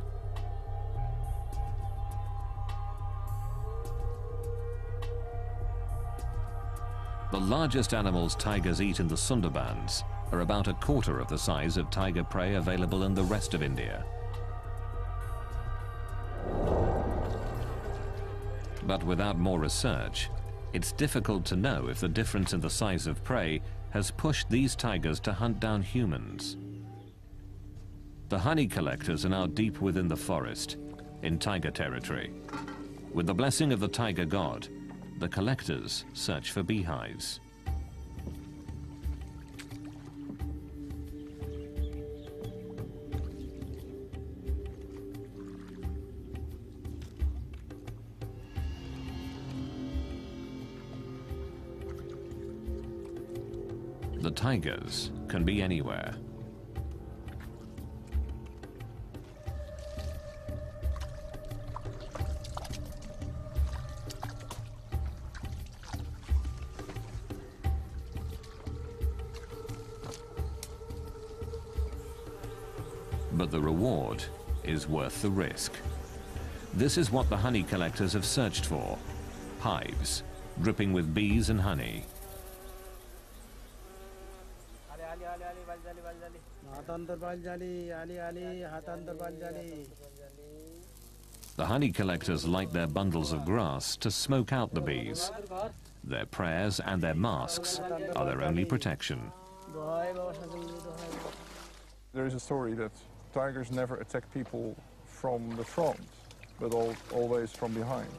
[SPEAKER 2] The largest animals tigers eat in the Sundarbans are about a quarter of the size of tiger prey available in the rest of India. But without more research, it's difficult to know if the difference in the size of prey has pushed these tigers to hunt down humans. The honey collectors are now deep within the forest, in tiger territory. With the blessing of the tiger god, the collectors search for beehives. The tigers can be anywhere. But the reward is worth the risk. This is what the honey collectors have searched for: hives dripping with bees and honey. The honey collectors light their bundles of grass to smoke out the bees. Their prayers and their masks are their only protection.
[SPEAKER 6] There is a story that tigers never attack people from the front, but always from behind.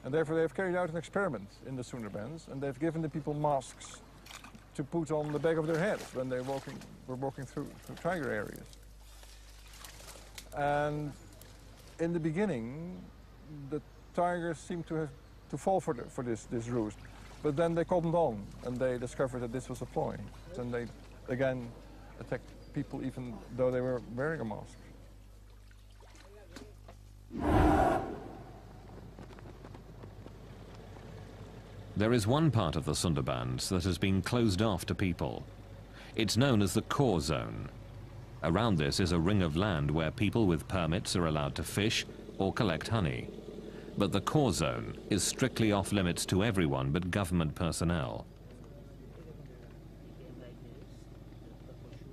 [SPEAKER 6] And therefore they have carried out an experiment in the Sundarbans, and they've given the people masks to put on the back of their heads when they were walking through tiger areas. And in the beginning, the tigers seemed to fall for this ruse. But then they cottoned on, and they discovered that this was a ploy. And they again attacked people even though they were wearing a mask.
[SPEAKER 2] There is one part of the Sundarbans that has been closed off to people. It's known as the core zone. Around this is a ring of land where people with permits are allowed to fish or collect honey. But the core zone is strictly off limits to everyone but government personnel.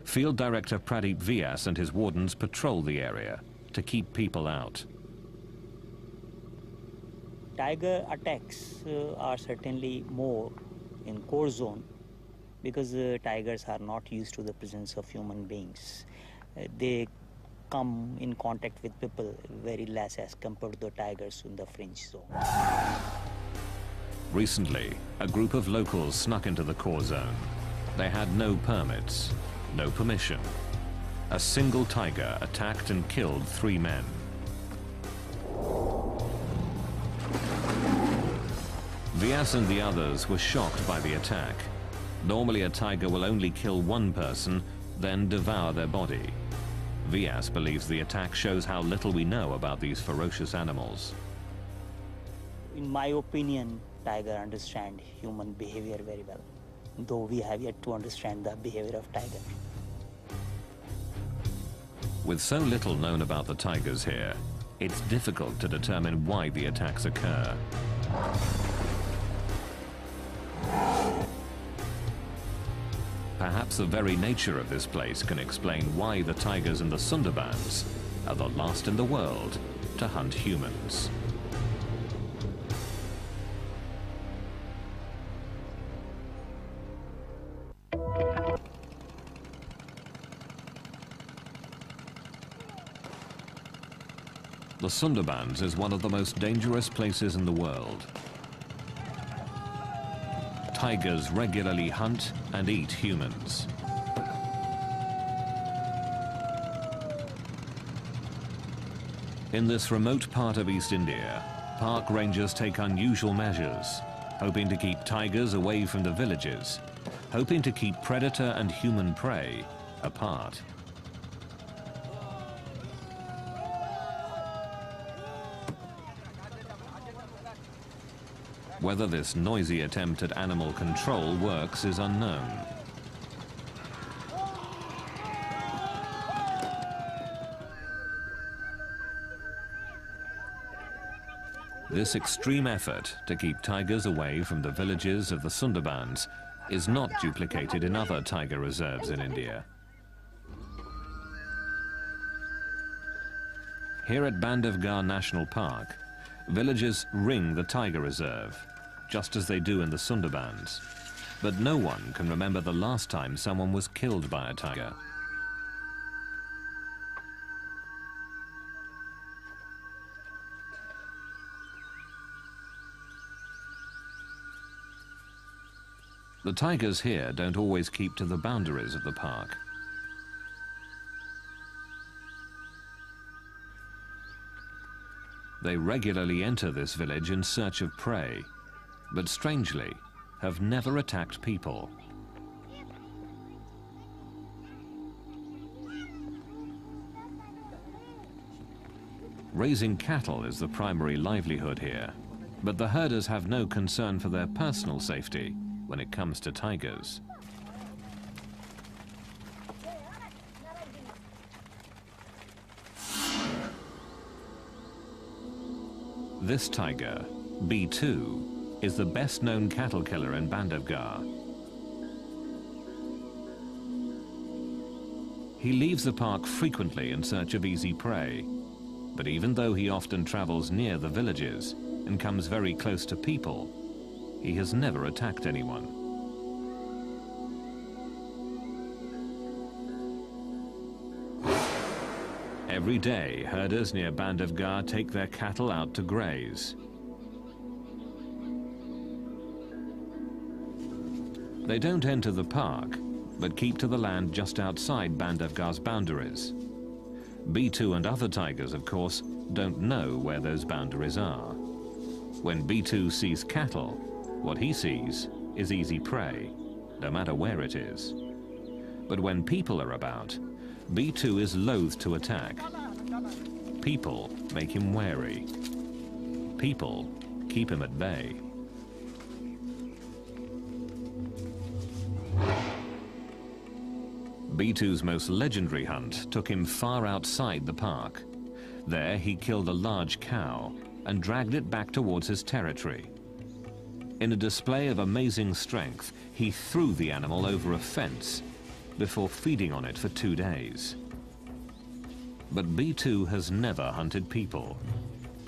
[SPEAKER 2] Field Director Pradeep Vyas and his wardens patrol the area to keep people out.
[SPEAKER 7] Tiger attacks are certainly more in core zone because tigers are not used to the presence of human beings. They come in contact with people very less as compared to the tigers in the fringe zone.
[SPEAKER 2] Recently, a group of locals snuck into the core zone. They had no permits, no permission. A single tiger attacked and killed 3 men. Vyas and the others were shocked by the attack. Normally, a tiger will only kill one person, then devour their body. Vyas believes the attack shows how little we know about these ferocious animals.
[SPEAKER 7] In my opinion, tiger understand human behavior very well, though we have yet to understand the behavior of tiger.
[SPEAKER 2] With so little known about the tigers here, it's difficult to determine why the attacks occur. Perhaps the very nature of this place can explain why the tigers in the Sundarbans are the last in the world to hunt humans. The Sundarbans is one of the most dangerous places in the world. Tigers regularly hunt and eat humans. In this remote part of East India, park rangers take unusual measures, hoping to keep tigers away from the villages, hoping to keep predator and human prey apart. Whether this noisy attempt at animal control works is unknown. This extreme effort to keep tigers away from the villages of the Sundarbans is not duplicated in other tiger reserves in India. Here at Bandhavgarh National Park, villagers ring the tiger reserve, just as they do in the Sundarbans. But no one can remember the last time someone was killed by a tiger. The tigers here don't always keep to the boundaries of the park. They regularly enter this village in search of prey, but strangely, have never attacked people. Raising cattle is the primary livelihood here, but the herders have no concern for their personal safety when it comes to tigers. This tiger, B2, is the best-known cattle killer in Bandhavgarh. He leaves the park frequently in search of easy prey, but even though he often travels near the villages and comes very close to people, he has never attacked anyone. Every day, herders near Bandhavgarh take their cattle out to graze. They don't enter the park, but keep to the land just outside Bandhavgarh's boundaries. B2 and other tigers, of course, don't know where those boundaries are. When B2 sees cattle, what he sees is easy prey, no matter where it is. But when people are about, B2 is loath to attack. People make him wary. People keep him at bay. B2's most legendary hunt took him far outside the park. There he killed a large cow and dragged it back towards his territory. In a display of amazing strength, he threw the animal over a fence before feeding on it for 2 days. But B2 has never hunted people.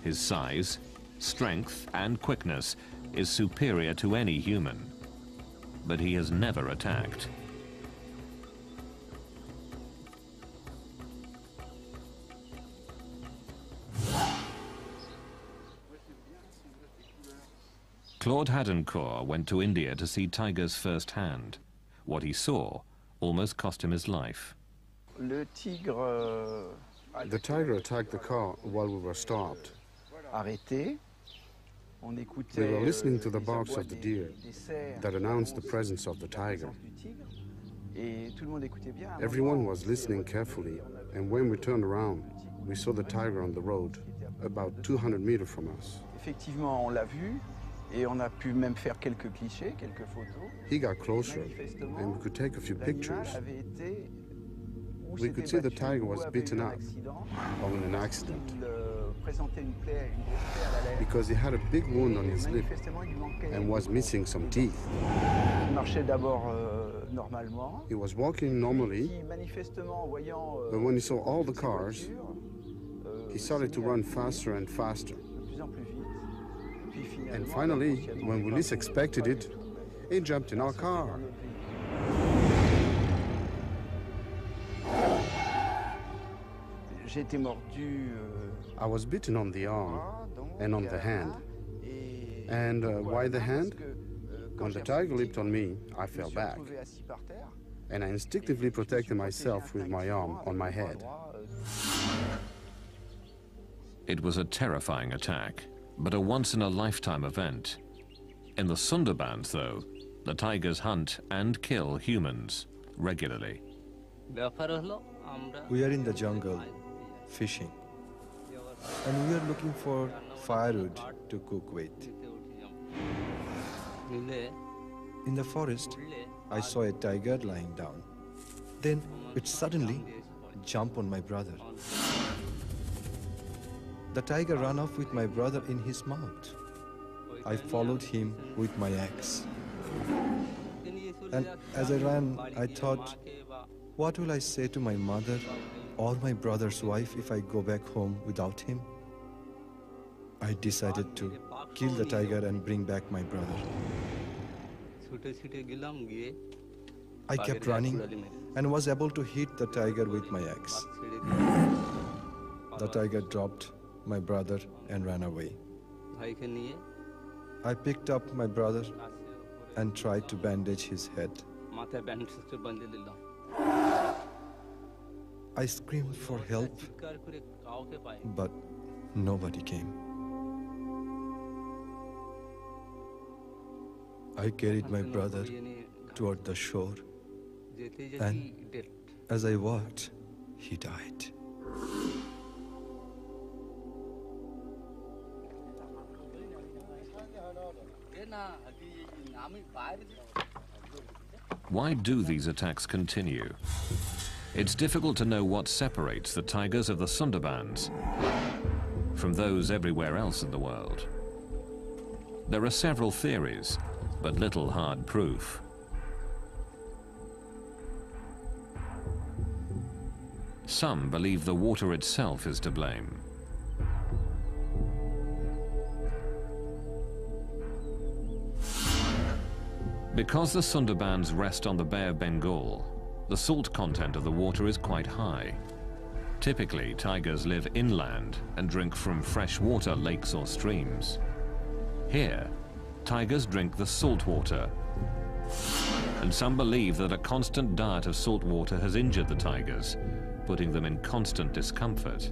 [SPEAKER 2] His size, strength, and quickness is superior to any human, but he has never attacked. Claude Hadencourt went to India to see tigers firsthand. What he saw almost cost him his life.
[SPEAKER 8] The tiger attacked the car while we were stopped. We were listening to the barks of the deer that announced the presence of the tiger. Everyone was listening carefully, and when we turned around, we saw the tiger on the road, about 200 meters from us.
[SPEAKER 9] Effectivement, on l'a vu, et on a pu même faire quelques clichés, quelques photos.
[SPEAKER 8] He got closer, and we could take a few pictures. We could see the tiger was beaten up, or in an accident, because he had a big wound on his lip and was missing some teeth. He was walking normally, but when he saw all the cars, he started to run faster and faster. And finally, when we least expected it, he jumped in our car. I was bitten on the arm and on the hand. And why the hand? When the tiger leaped on me, I fell back. And I instinctively protected myself with my arm on my head.
[SPEAKER 2] It was a terrifying attack, but a once-in-a-lifetime event. In the Sundarbans, though, the tigers hunt and kill humans regularly.
[SPEAKER 10] We are in the jungle, fishing, and we are looking for firewood to cook with. In the forest, I saw a tiger lying down. Then it suddenly jumped on my brother. The tiger ran off with my brother in his mouth. I followed him with my axe. And as I ran, I thought, what will I say to my mother or my brother's wife if I go back home without him? I decided to kill the tiger and bring back my brother. I kept running and was able to hit the tiger with my axe. The tiger dropped my brother and ran away. I picked up my brother and tried to bandage his head. I screamed for help, but nobody came. I carried my brother toward the shore, and as I walked, he died.
[SPEAKER 2] Why do these attacks continue? It's difficult to know what separates the tigers of the Sundarbans from those everywhere else in the world. There are several theories, but little hard proof. Some believe the water itself is to blame. Because the Sundarbans rest on the Bay of Bengal, the salt content of the water is quite high. Typically, tigers live inland and drink from freshwater lakes or streams. Here, tigers drink the salt water. And some believe that a constant diet of salt water has injured the tigers, putting them in constant discomfort.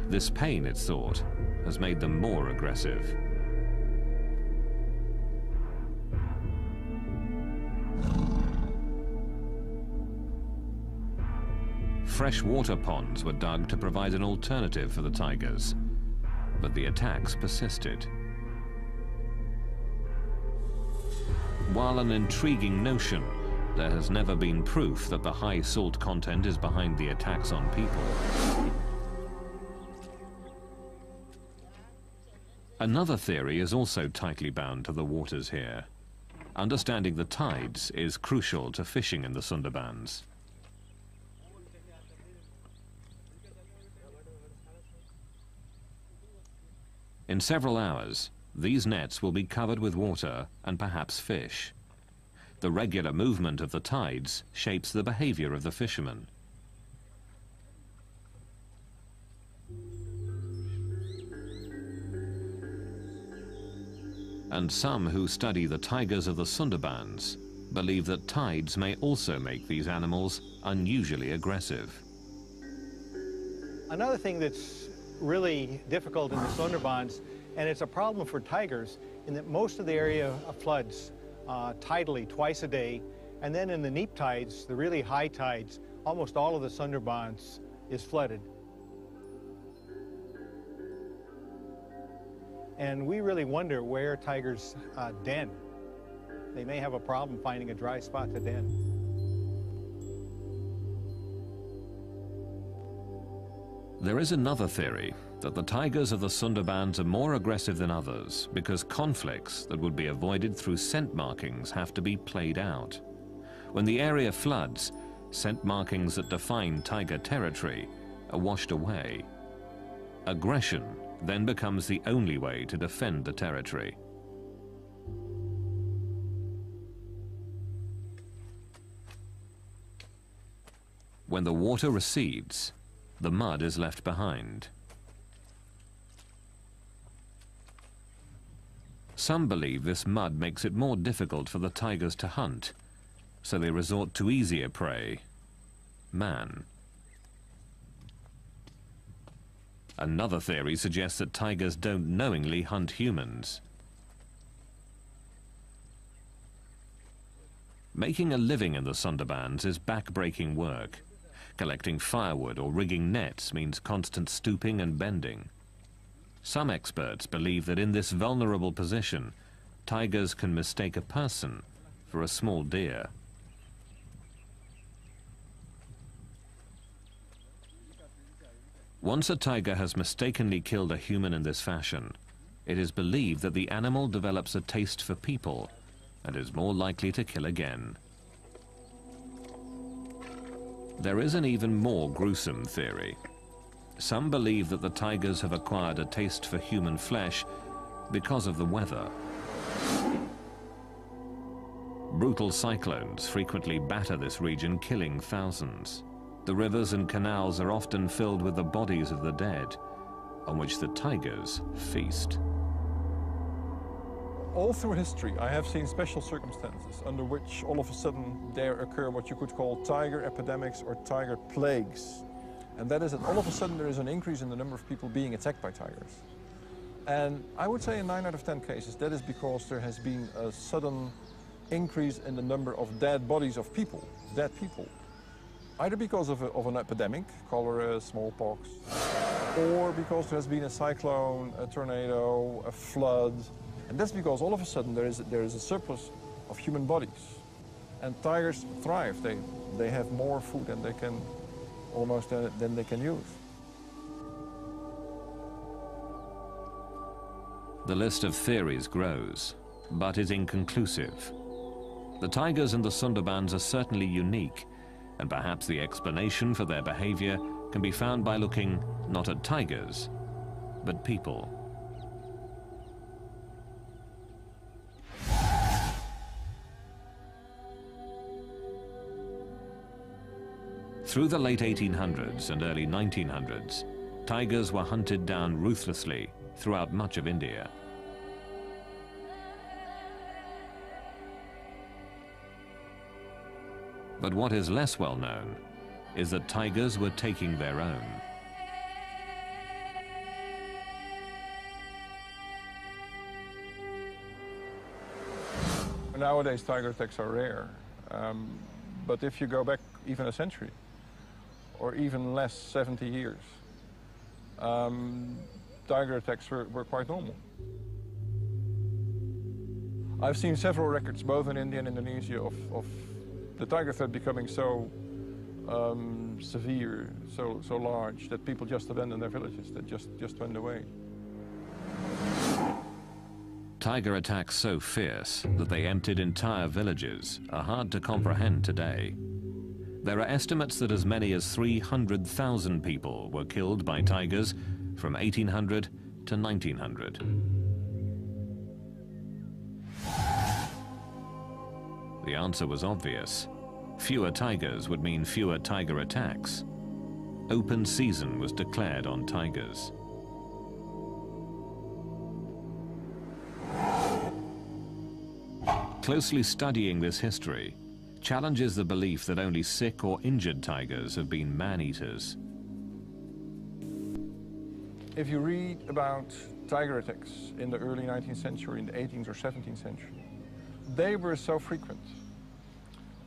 [SPEAKER 2] This pain, it's thought, has made them more aggressive. Fresh water ponds were dug to provide an alternative for the tigers, but the attacks persisted. While an intriguing notion, there has never been proof that the high salt content is behind the attacks on people. Another theory is also tightly bound to the waters here. Understanding the tides is crucial to fishing in the Sundarbans. In several hours, these nets will be covered with water and perhaps fish. The regular movement of the tides shapes the behavior of the fishermen. And some who study the tigers of the Sundarbans believe that tides may also make these animals unusually aggressive.
[SPEAKER 3] Another thing that's really difficult in the Sundarbans, And it's a problem for tigers in that most of the area floods tidally twice a day. And then in the neap tides, the really high tides, almost all of the Sundarbans is flooded. And we really wonder where tigers den. They may have a problem finding a dry spot to den.
[SPEAKER 2] There is another theory that the tigers of the Sundarbans are more aggressive than others because conflicts that would be avoided through scent markings have to be played out. When the area floods, scent markings that define tiger territory are washed away. Aggression then becomes the only way to defend the territory. When the water recedes, the mud is left behind. Some believe this mud makes it more difficult for the tigers to hunt, so they resort to easier prey, man. Another theory suggests that tigers don't knowingly hunt humans. Making a living in the Sundarbans is back-breaking work. Collecting firewood or rigging nets means constant stooping and bending. Some experts believe that in this vulnerable position, tigers can mistake a person for a small deer. Once a tiger has mistakenly killed a human in this fashion, it is believed that the animal develops a taste for people and is more likely to kill again. There is an even more gruesome theory. Some believe that the tigers have acquired a taste for human flesh because of the weather. Brutal cyclones frequently batter this region, killing thousands. The rivers and canals are often filled with the bodies of the dead, on which the tigers feast.
[SPEAKER 6] All through history, I have seen special circumstances under which all of a sudden there occur what you could call tiger epidemics or tiger plagues. And that is that all of a sudden there is an increase in the number of people being attacked by tigers. And I would say in 9 out of 10 cases that is because there has been a sudden increase in the number of dead bodies of people, dead people. Either because of an epidemic, cholera, smallpox, or because there has been a cyclone, a tornado, a flood. And that's because all of a sudden there is a surplus of human bodies. And tigers thrive. They have more food than they can than they can use.
[SPEAKER 2] The list of theories grows, but is inconclusive. The tigers in the Sundarbans are certainly unique, and perhaps the explanation for their behavior can be found by looking not at tigers, but people. Through the late 1800s and early 1900s, tigers were hunted down ruthlessly throughout much of India. But what is less well known is that tigers were taking their own.
[SPEAKER 6] Nowadays, tiger attacks are rare. But if you go back even a century, or even less, 70 years, tiger attacks were quite normal. I've seen several records, both in India and Indonesia, of the tiger threat becoming so severe, so large, that people just abandoned their villages, that just went away.
[SPEAKER 2] Tiger attacks so fierce that they emptied entire villages are hard to comprehend today. There are estimates that as many as 300,000 people were killed by tigers from 1800 to 1900. The answer was obvious. Fewer tigers would mean fewer tiger attacks. Open season was declared on tigers. Closely studying this history challenges the belief that only sick or injured tigers have been man-eaters.
[SPEAKER 6] If you read about tiger attacks in the early 19th century, in the 18th or 17th century, they were so frequent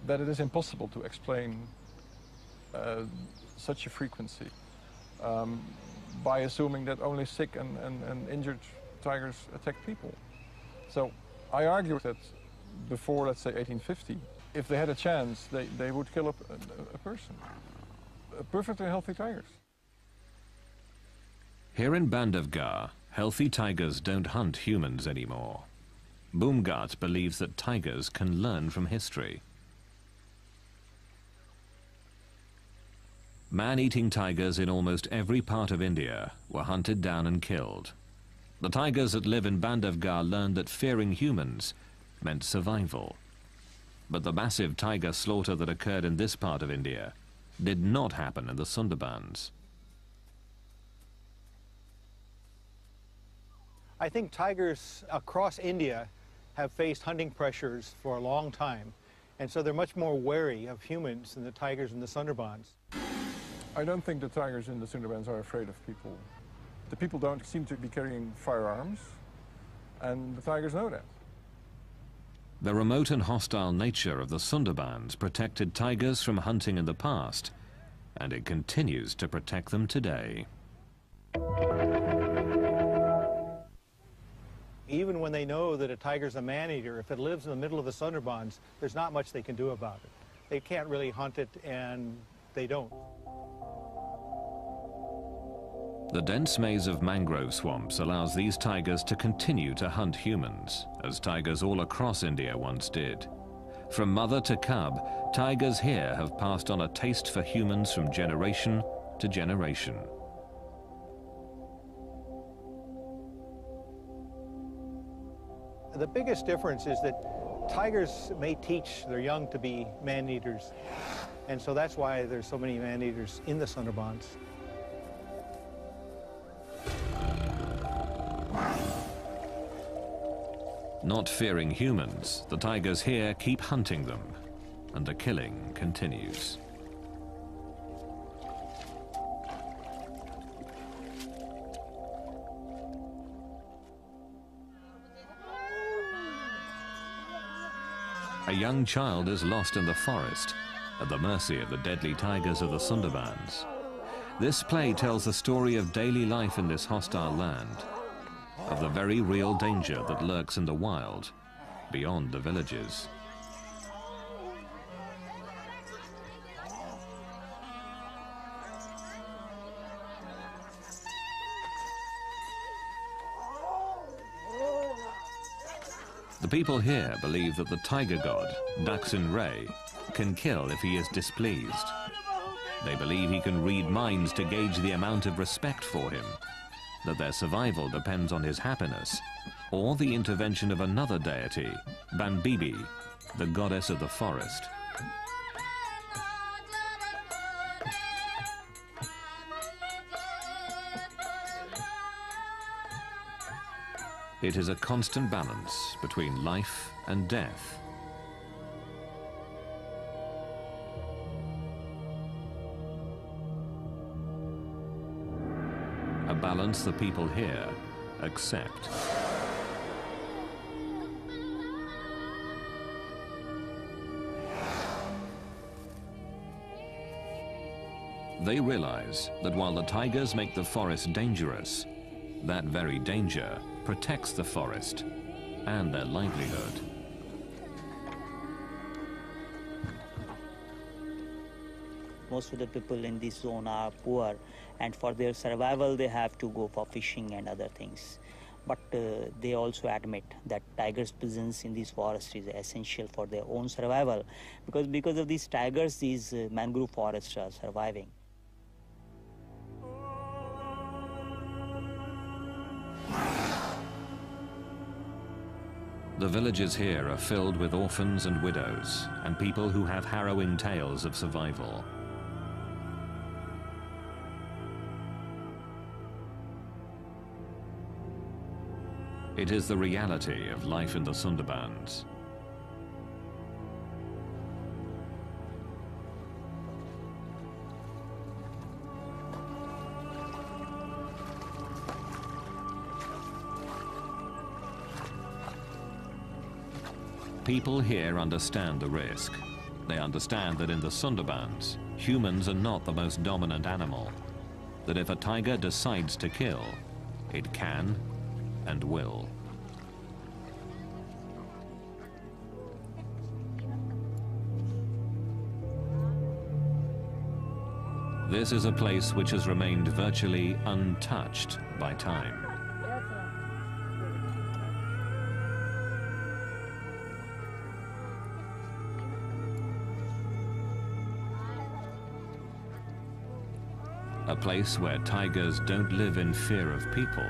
[SPEAKER 6] that it is impossible to explain such a frequency by assuming that only sick and injured tigers attack people. So I argue that before, let's say, 1850, if they had a chance, they would kill a person. Perfectly healthy tigers.
[SPEAKER 2] Here in Bandhavgarh, healthy tigers don't hunt humans anymore. Boomgart believes that tigers can learn from history. Man-eating tigers in almost every part of India were hunted down and killed. The tigers that live in Bandhavgarh learned that fearing humans meant survival. But the massive tiger slaughter that occurred in this part of India did not happen in the Sundarbans.
[SPEAKER 3] I think tigers across India have faced hunting pressures for a long time, and so they're much more wary of humans than the tigers in the Sundarbans.
[SPEAKER 6] I don't think the tigers in the Sundarbans are afraid of people. The people don't seem to be carrying firearms, and the tigers know that.
[SPEAKER 2] The remote and hostile nature of the Sundarbans protected tigers from hunting in the past, and it continues to protect them today.
[SPEAKER 3] Even when they know that a tiger's a man-eater, if it lives in the middle of the Sundarbans, there's not much they can do about it. They can't really hunt it, and they don't.
[SPEAKER 2] The dense maze of mangrove swamps allows these tigers to continue to hunt humans, as tigers all across India once did. From mother to cub, tigers here have passed on a taste for humans from generation to generation.
[SPEAKER 3] The biggest difference is that tigers may teach their young to be man-eaters, and so that's why there's so many man-eaters in the Sundarbans.
[SPEAKER 2] Not fearing humans, the tigers here keep hunting them, and the killing continues. A young child is lost in the forest, at the mercy of the deadly tigers of the Sundarbans. This play tells the story of daily life in this hostile land, of the very real danger that lurks in the wild, beyond the villages. The people here believe that the tiger god, Daksin Ray, can kill if he is displeased. They believe he can read minds to gauge the amount of respect for him, that their survival depends on his happiness, or the intervention of another deity, Banbibi, the goddess of the forest. It is a constant balance between life and death. A balance the people here accept. They realize that while the tigers make the forest dangerous, that very danger protects the forest and their livelihood.
[SPEAKER 7] Most of the people in this zone are poor, and for their survival they have to go for fishing and other things. But they also admit that tigers' presence in this forest is essential for their own survival, because of these tigers, these mangrove forests are surviving.
[SPEAKER 2] The villages here are filled with orphans and widows, and people who have harrowing tales of survival. It is the reality of life in the Sundarbans. People here understand the risk. They understand that in the Sundarbans, humans are not the most dominant animal. That if a tiger decides to kill, it can and will. This is a place which has remained virtually untouched by time. A place where tigers don't live in fear of people,